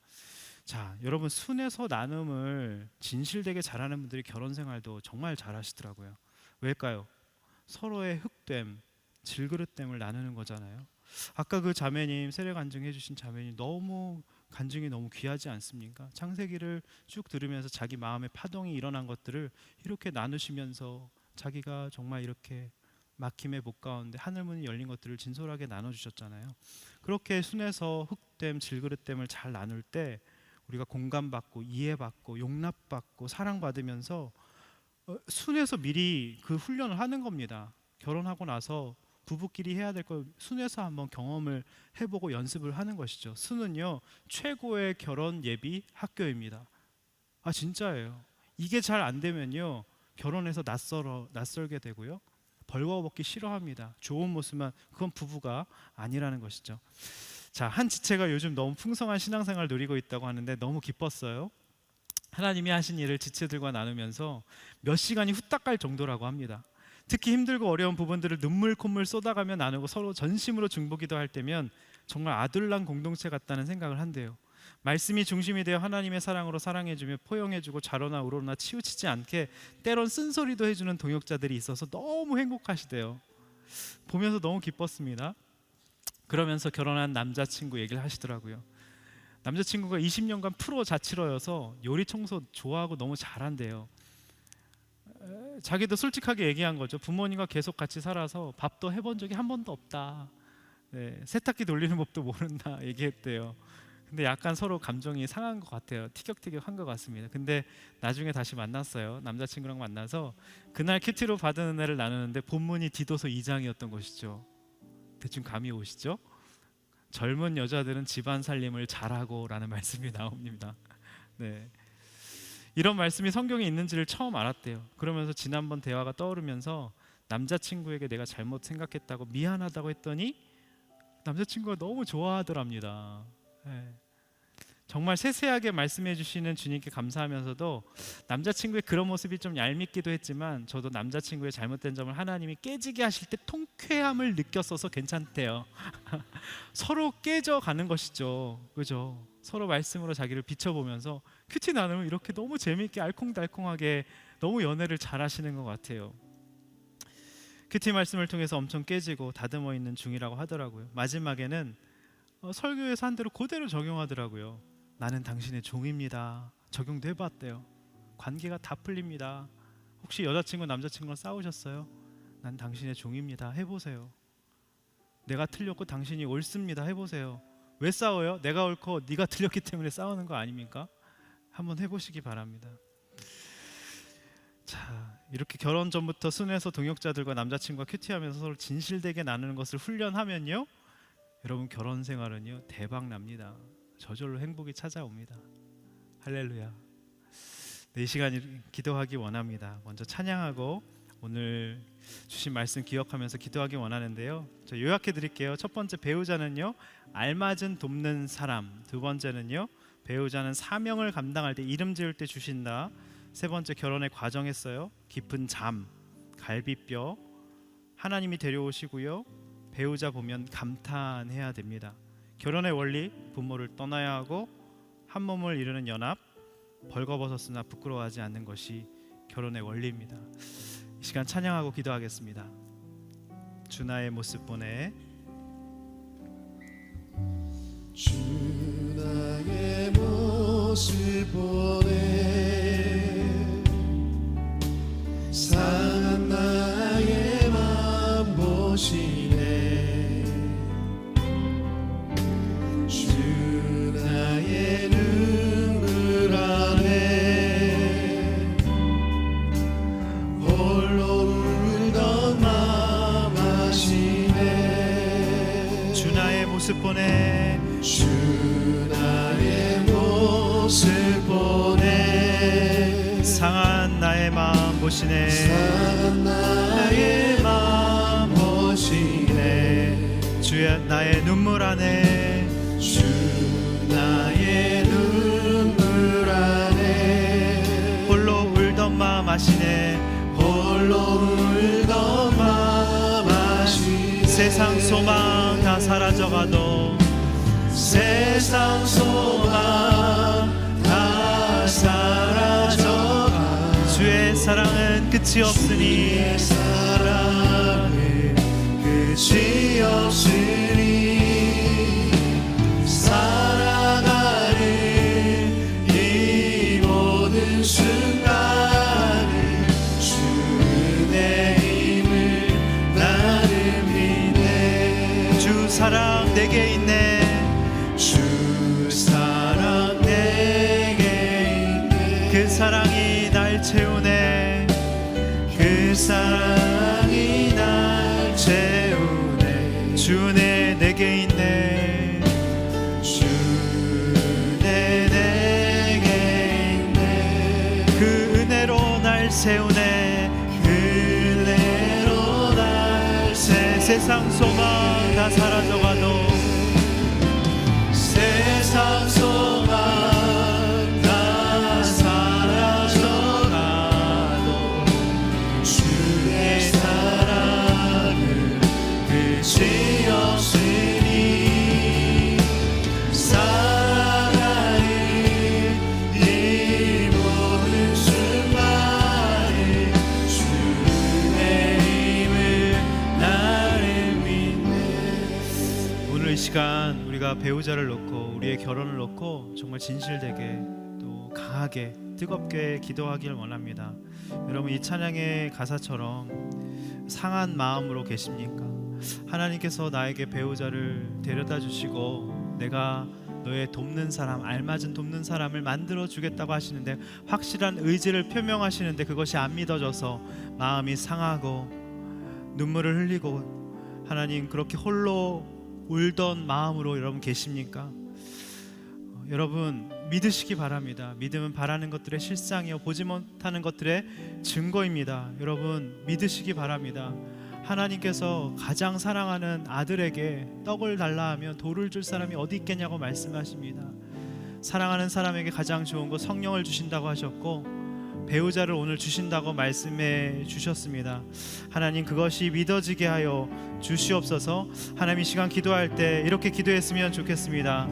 자, 여러분, 순에서 나눔을 진실되게 잘하는 분들이 결혼 생활도 정말 잘하시더라고요. 왜일까요? 서로의 흙됨, 질그릇됨을 나누는 거잖아요. 아까 그 자매님, 세례 간증해 주신 자매님, 너무 간증이 너무 귀하지 않습니까? 창세기를 쭉 들으면서 자기 마음의 파동이 일어난 것들을 이렇게 나누시면서 자기가 정말 이렇게 막힘의 복 가운데 하늘문이 열린 것들을 진솔하게 나눠주셨잖아요. 그렇게 순에서 흙됨, 질그릇됨을 잘 나눌 때 우리가 공감받고 이해받고 용납받고 사랑받으면서 순에서 미리 그 훈련을 하는 겁니다. 결혼하고 나서 부부끼리 해야 될 걸 순에서 한번 경험을 해보고 연습을 하는 것이죠. 순은요, 최고의 결혼 예비 학교입니다. 아, 진짜예요. 이게 잘 안 되면요, 결혼해서 낯설게 되고요, 벌거벗기 싫어합니다. 좋은 모습만, 그건 부부가 아니라는 것이죠. 자, 한 지체가 요즘 너무 풍성한 신앙생활을 누리고 있다고 하는데 너무 기뻤어요. 하나님이 하신 일을 지체들과 나누면서 몇 시간이 후딱 갈 정도라고 합니다. 특히 힘들고 어려운 부분들을 눈물 콧물 쏟아가며 나누고 서로 전심으로 중보기도 할 때면 정말 아들랑 공동체 같다는 생각을 한대요. 말씀이 중심이 되어 하나님의 사랑으로 사랑해주며 포용해주고 좌로나 우로나 치우치지 않게 때론 쓴소리도 해주는 동역자들이 있어서 너무 행복하시대요. 보면서 너무 기뻤습니다. 그러면서 결혼한 남자친구 얘기를 하시더라고요. 남자친구가 20년간 프로 자취러여서 요리 청소 좋아하고 너무 잘한대요. 자기도 솔직하게 얘기한 거죠. 부모님과 계속 같이 살아서 밥도 해본 적이 한 번도 없다. 네, 세탁기 돌리는 법도 모른다 얘기했대요. 근데 약간 서로 감정이 상한 것 같아요. 티격태격한 것 같습니다. 근데 나중에 다시 만났어요. 남자친구랑 만나서 그날 큐티로 받은 은혜를 나누는데 본문이 디도서 2장이었던 것이죠. 대충 감이 오시죠? 젊은 여자들은 집안 살림을 잘하고 라는 말씀이 나옵니다. 네. 이런 말씀이 성경에 있는지를 처음 알았대요. 그러면서 지난번 대화가 떠오르면서 남자친구에게 내가 잘못 생각했다고 미안하다고 했더니 남자친구가 너무 좋아하더랍니다. 네. 정말 세세하게 말씀해 주시는 주님께 감사하면서도 남자친구의 그런 모습이 좀 얄밉기도 했지만 저도 남자친구의 잘못된 점을 하나님이 깨지게 하실 때 통쾌함을 느꼈어서 괜찮대요. 서로 깨져가는 것이죠. 그죠? 서로 말씀으로 자기를 비춰보면서 큐티 나누면 이렇게 너무 재미있게 알콩달콩하게 너무 연애를 잘하시는 것 같아요. 큐티 말씀을 통해서 엄청 깨지고 다듬어 있는 중이라고 하더라고요. 마지막에는 설교에서 한 대로 그대로 적용하더라고요. 나는 당신의 종입니다. 적용도 해봤대요. 관계가 다 풀립니다. 혹시 여자친구 남자친구랑 싸우셨어요? 난 당신의 종입니다. 해보세요. 내가 틀렸고 당신이 옳습니다. 해보세요. 왜 싸워요? 내가 옳고 네가 틀렸기 때문에 싸우는 거 아닙니까? 한번 해보시기 바랍니다. 자, 이렇게 결혼 전부터 순회해서 동역자들과 남자친구가 큐티하면서 서로 진실되게 나누는 것을 훈련하면요, 여러분 결혼 생활은요 대박 납니다. 저절로 행복이 찾아옵니다. 할렐루야. 네, 이 시간 기도하기 원합니다. 먼저 찬양하고 오늘 주신 말씀 기억하면서 기도하기 원하는데요. 저 요약해 드릴게요. 첫 번째, 배우자는요 알맞은 돕는 사람. 두 번째는요, 배우자는 사명을 감당할 때 이름 지을 때 주신다. 세 번째, 결혼의 과정에서요 깊은 잠, 갈비뼈, 하나님이 데려오시고요, 배우자 보면 감탄해야 됩니다. 결혼의 원리, 부모를 떠나야 하고 한 몸을 이루는 연합, 벌거벗었으나 부끄러워하지 않는 것이 결혼의 원리입니다. 이 시간 찬양하고 기도하겠습니다. 주 나의 모습 보내. 주 나의 모습 보내 상한 나의 맘 보시네 주 나의 눈물 안에 홀로 울던 맘 아시네 주 나의 모습 보내. 주 나의 모습 보내 상한 나의 마음 보시네. 상한 나의 마음 보시네 주의 나의 눈물 안에 주 나의 눈물 안에 홀로 울던 마음 아시네. 홀로 울던 마음 아시네 세상 소망 다 사라져가도 세상 소망 다 사라져가 주의 사랑은 끝이 없으니 주의 사랑은 끝이 없으니 살아가는 이 모든 순간을 주의 힘을 나를 믿네 주 사랑 내게 있네. 주 사랑 내게 있네 그 사랑이 날 채우네. 그 사랑이 날 채우네 주네 내게 있네. 주네 내게 있네 그 은혜로 날 세우네. 은혜로 날 세상 소망 다 사라져가도 세상 소망 다 사라져가도 주의 사랑은 끝이 없으니 살아가는 이 시간 우리가 배우자를 놓고 우리의 결혼을 놓고 정말 진실되게 또 강하게 뜨겁게 기도하기를 원합니다. 여러분, 이 찬양의 가사처럼 상한 마음으로 계십니까? 하나님께서 나에게 배우자를 데려다 주시고 내가 너의 돕는 사람, 알맞은 돕는 사람을 만들어 주겠다고 하시는데, 확실한 의지를 표명하시는데 그것이 안 믿어져서 마음이 상하고 눈물을 흘리고 하나님 그렇게 홀로 울던 마음으로 여러분 계십니까? 여러분 믿으시기 바랍니다. 믿음은 바라는 것들의 실상이요 보지 못하는 것들의 증거입니다. 여러분 믿으시기 바랍니다. 하나님께서 가장 사랑하는 아들에게 떡을 달라 하면 돌을 줄 사람이 어디 있겠냐고 말씀하십니다. 사랑하는 사람에게 가장 좋은 것 성령을 주신다고 하셨고 배우자를 오늘 주신다고 말씀해 주셨습니다. 하나님 그것이 믿어지게 하여 주시옵소서. 하나님 이 시간 기도할 때 이렇게 기도했으면 좋겠습니다.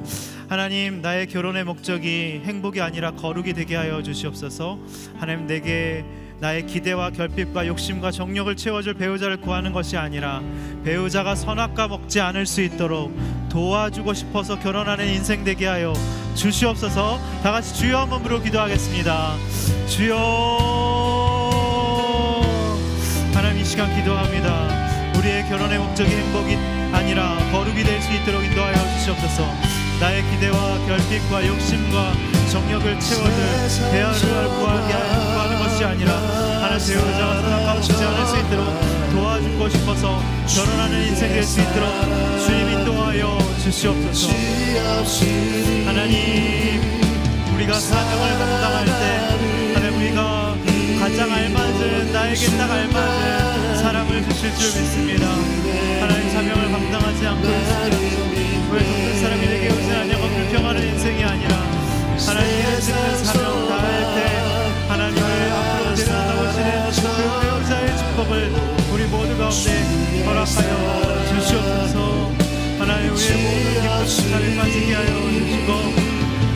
하나님 나의 결혼의 목적이 행복이 아니라 거룩이 되게 하여 주시옵소서. 하나님 내게 나의 기대와 결핍과 욕심과 정욕을 채워줄 배우자를 구하는 것이 아니라 배우자가 선악과 먹지 않을 수 있도록 도와주고 싶어서 결혼하는 인생 되게 하여 주시옵소서. 다 같이 주여 한번 부르고 기도하겠습니다. 주여. 하나님 이 시간 기도합니다. 우리의 결혼의 목적이 행복이 아니라 거룩이 될 수 있도록 인도하여 주시옵소서. 나의 기대와 결핍과 욕심과 정욕을 채워줄 배우자를 구하는 것이 아니라 하나님 배우자가 선악과 먹지 않을 수 있도록 도와주고 싶어서 결혼하는 인생 될 수 있도록 주님 인도하여 주시옵소서. 하나님 우리가 사명을 감당할 때 하나님 우리가 가장 알맞은 나에게 딱 알맞은 사람을 주실 줄 믿습니다. 하나님 사명을 감당하지 않고 있습니다. 왜 돕는 사람이 내게 오지 않냐고 불평하는 인생이 아니라 하나님 해주시는 사명 다할 때 하나님을 앞으로 데려다보시는 그 배우자의 축복을 우리 모두 가운데 허락하여 주시옵소서. 하나님 우리의 모든 기쁨 잠이 빠지게 하여 주시고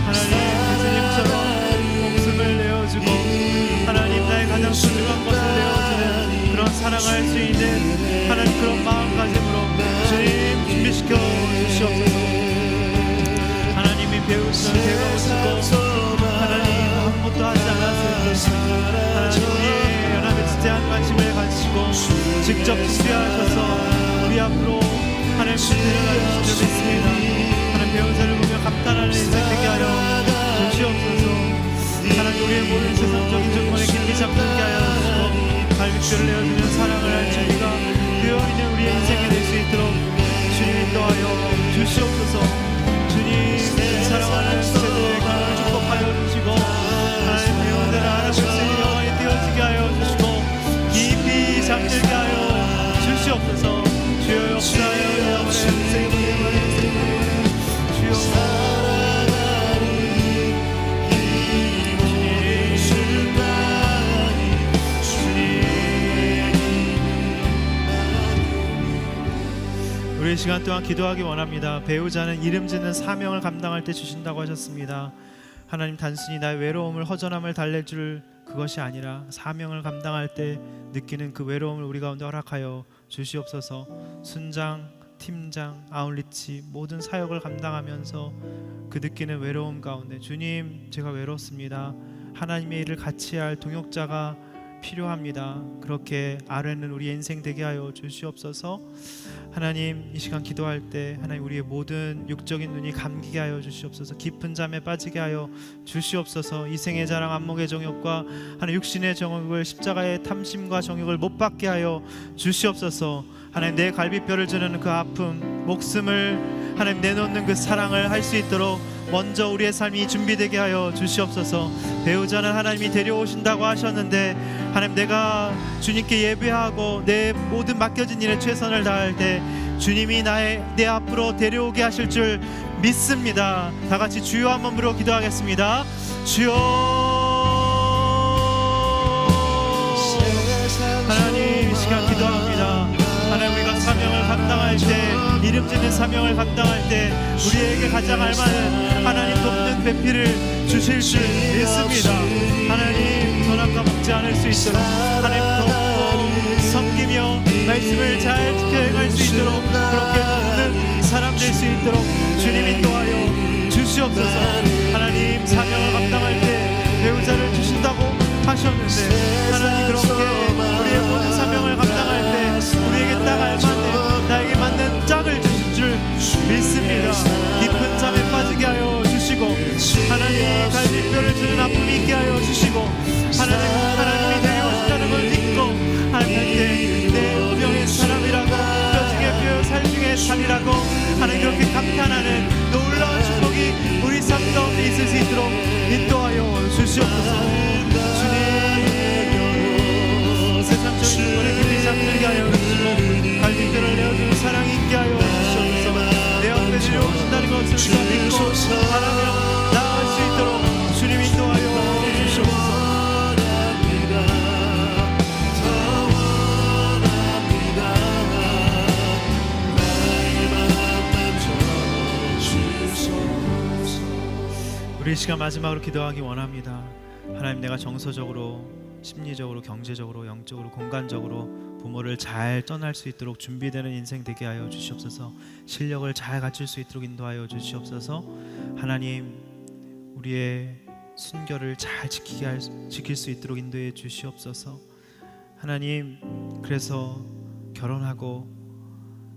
하나님 예수님처럼 목숨을 내어주고 하나님 나의 가장 소중한 것을 내어주는 그런 사랑할 수 있는 하나님 그런 마음가짐으로 주님 준비시켜 주시옵소서. 하나님이 배우시는 배우시고 하나님 아무것도 하지 않았을 때 하나님 우리의 연합에 지대한 관심을 가지시고 직접 준비하셔서 우리 앞으로 하나님 데려다 주실 줄 믿습니다. 하나님 배우자를 보며 감탄하는 인생 되게 하여 주시옵소서. 하나님 우리의 모든 세상적인 조건에 깊이 잠들게 하여 주시고 갈비뼈를 내어주는 사랑을 할 준비가 되어있는 우리의 인생이 될 수 있도록 주님 인도하여 주시옵소서. 주님 사랑하는 세대의 기쁨을 축복하여 주시고 하나님 배우자를 알아볼 수 있는 영혼이 되어지게 하여 주시고 깊이 잠들게 하여 주시옵소서. 주여 역사하여 영원의 인생의 주여 우리 시간 동안 기도하기 원합니다. 배우자는 이름 짓는 사명을 감당할 때 주신다고 하셨습니다. 하나님 단순히 나의 외로움을 허전함을 달래줄 그것이 아니라 사명을 감당할 때 느끼는 그 외로움을 우리 가운데 허락하여 주시옵소서. 순장, 팀장, 아울리치 모든 사역을 감당하면서 그 느끼는 외로움 가운데 주님 제가 외롭습니다. 하나님의 일을 같이 할 동역자가 필요합니다. 그렇게 아뢰는 우리의 인생 되게 하여 주시옵소서. 하나님 이 시간 기도할 때 하나님 우리의 모든 육적인 눈이 감기게 하여 주시옵소서. 깊은 잠에 빠지게 하여 주시옵소서. 이생의 자랑 안목의 정욕과 하나님 육신의 정욕을 십자가의 탐심과 정욕을 못 받게 하여 주시옵소서. 하나님 내 갈비뼈를 주는 그 아픔 목숨을 하나님 내놓는 그 사랑을 할 수 있도록 먼저 우리의 삶이 준비되게 하여 주시옵소서. 배우자는 하나님이 데려오신다고 하셨는데 하나님 내가 주님께 예배하고 내 모든 맡겨진 일에 최선을 다할 때 주님이 내 앞으로 데려오게 하실 줄 믿습니다. 다 같이 주여 한번 부르고 기도하겠습니다. 주여. 하나님 이 시간 기도합니다. 하나님 우리가 사명을 감당할 때 이름 짓는 사명을 감당할 때 우리에게 가장 알맞은 하나님 돕는 배필을 주실 줄 믿습니다. 하나님 선악과 먹지 않을 수 있도록 하나님 돕고 섬기며 말씀을 잘 지켜 행할 수 있도록 그렇게 돕는 사람 될 수 있도록 주님 인도하여 주시옵소서. 하나님 사명을 감당할 때 배우자를 주신다고 하셨는데 하나님 그렇게 우리의 모든 사명을 감당할 때 우리에게 딱 알맞는 나에게 맞는 짝을 주실 줄 믿습니다. 깊은 잠에 빠지게 하여 주시고 하나님 갈비뼈를 주는 아픔이 있게 하여 주시고 하나님이 되고 싶다는 걸 믿고 하나님께 내 우병의 사람이라고 뼈 중에 뼈 살 중에 살이라고 하나님 그렇게 감탄하는 놀라운 축복이 우리 삶 가운데 있을 수 있도록 인도하여 주시옵소서. 주님 세상적인 것에 깊이 잠들게 하여 주시고 갈비뼈를 내어주는 사랑이 있게 하여 주시옵소서. 내 앞에 주려오신다는 것을 믿고 하나님 나아갈 수 있도록 주님 인도하여 주시옵소서. 우리 이 시간 마지막으로 기도하기 원합니다. 하나님 내가 정서적으로 심리적으로 경제적으로 영적으로 공간적으로 부모를 잘 떠날 수 있도록 준비되는 인생 되게 하여 주시옵소서. 실력을 잘 갖출 수 있도록 인도하여 주시옵소서. 하나님 우리의 순결을 잘 지킬 수 있도록 인도해 주시옵소서. 하나님 그래서 결혼하고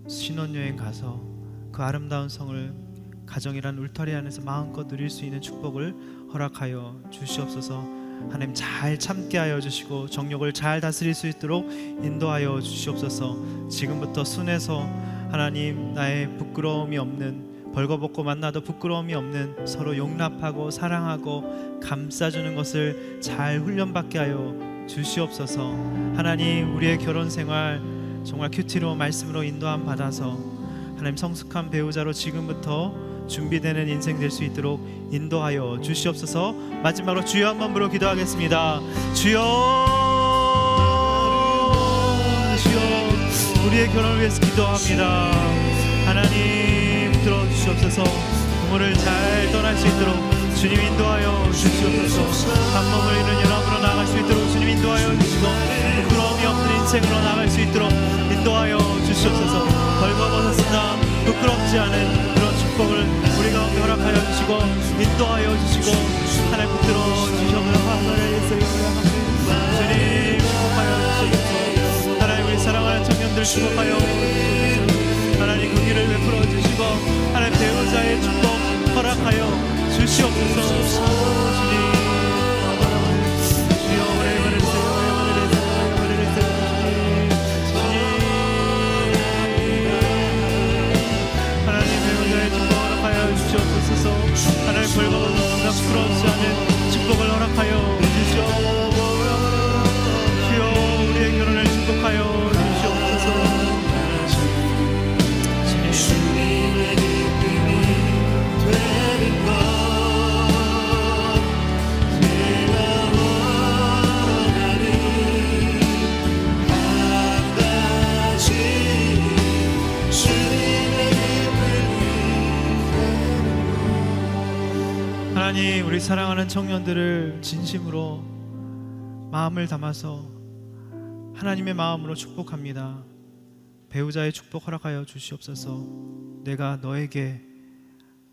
신혼여행 가서 그 아름다운 성을 가정이란 울타리 안에서 마음껏 누릴 수 있는 축복을 허락하여 주시옵소서. 하나님 잘 참게 하여 주시고 정욕을 잘 다스릴 수 있도록 인도하여 주시옵소서. 지금부터 순해서 하나님 나의 부끄러움이 없는 벌거벗고 만나도 부끄러움이 없는 서로 용납하고 사랑하고 감싸주는 것을 잘 훈련받게 하여 주시옵소서. 하나님 우리의 결혼 생활 정말 큐티로 말씀으로 인도함 받아서 하나님 성숙한 배우자로 지금부터 준비되는 인생 될 수 있도록 인도하여 주시옵소서. 마지막으로 주여 한번 부르고 기도하겠습니다. 주여 우리의 결혼을 위해서 기도합니다. 하나님 들어주시옵소서. 부모를 잘 떠날 수 있도록 주님 인도하여 주시옵소서. 한 몸을 이룬 연합으로 나아갈 수 있도록 주님 인도하여 주시고 부끄러움이 없는 인생으로 나아갈 수 있도록 인도하여 주시옵소서. 벌거벗었으나 부끄럽지 않은 그런 축복을 우리 가운데 허락하여 주시고 인도하여 주시고 하나님 붙들어 주시옵소서. 주님 축복하여 주시옵소서. 하나님 우리 사랑하는 청년들 축복하여 주시옵소서. 하나님 그 길을 베풀어 주시고 하나님 배우자의 축복 허락하여 주시옵소서. 주님 하나님 벌거벗었으나 부끄럽지 않은 축복을 허락하여 주시옵소서. 주여 우리의 결혼을 축복하여 주시옵소서. 주님의 기쁨이 되는 것 내가 원하는 한 가지 주님의 하나님 우리 사랑하는 청년들을 진심으로 마음을 담아서 하나님의 마음으로 축복합니다. 배우자의 축복 허락하여 주시옵소서. 내가 너에게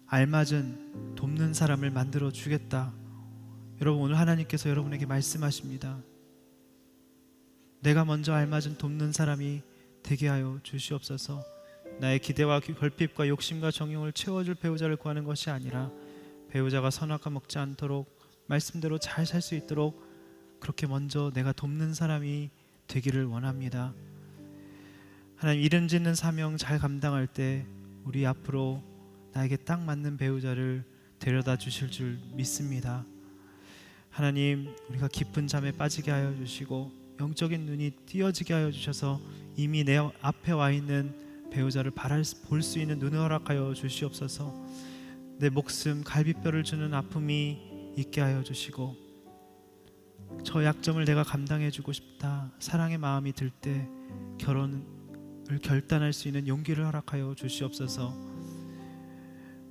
알맞은 돕는 사람을 만들어 주겠다. 여러분 오늘 하나님께서 여러분에게 말씀하십니다. 내가 먼저 알맞은 돕는 사람이 되게 하여 주시옵소서. 나의 기대와 결핍과 욕심과 정욕을 채워줄 배우자를 구하는 것이 아니라 배우자가 선악과 먹지 않도록 말씀대로 잘 살 수 있도록 그렇게 먼저 내가 돕는 사람이 되기를 원합니다. 하나님 이름 짓는 사명 잘 감당할 때 우리 앞으로 나에게 딱 맞는 배우자를 데려다 주실 줄 믿습니다. 하나님 우리가 깊은 잠에 빠지게 하여 주시고 영적인 눈이 띄어지게 하여 주셔서 이미 내 앞에 와 있는 배우자를 볼 수 있는 눈을 허락하여 주시옵소서. 내 목숨 갈비뼈를 주는 아픔이 있게 하여 주시고 저 약점을 내가 감당해 주고 싶다 사랑의 마음이 들 때 결혼을 결단할 수 있는 용기를 허락하여 주시옵소서.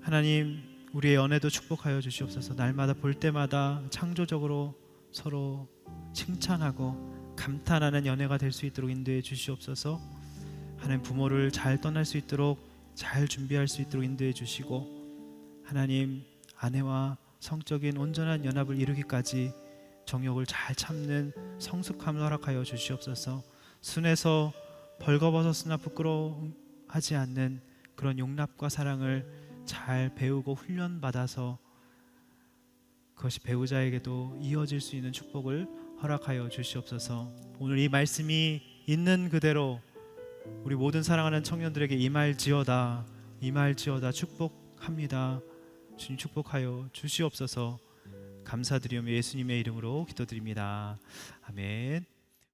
하나님 우리의 연애도 축복하여 주시옵소서. 날마다 볼 때마다 창조적으로 서로 칭찬하고 감탄하는 연애가 될 수 있도록 인도해 주시옵소서. 하나님 부모를 잘 떠날 수 있도록 잘 준비할 수 있도록 인도해 주시고, 하나님 아내와 성적인 온전한 연합을 이루기까지 정욕을 잘 참는 성숙함을 허락하여 주시옵소서. 순에서 벌거벗었으나 부끄러워하지 않는 그런 용납과 사랑을 잘 배우고 훈련받아서 그것이 배우자에게도 이어질 수 있는 축복을 허락하여 주시옵소서. 오늘 이 말씀이 있는 그대로 우리 모든 사랑하는 청년들에게 임할지어다, 임할지어다 축복합니다. 주님 축복하여 주시옵소서. 감사드리며 예수님의 이름으로 기도드립니다. 아멘.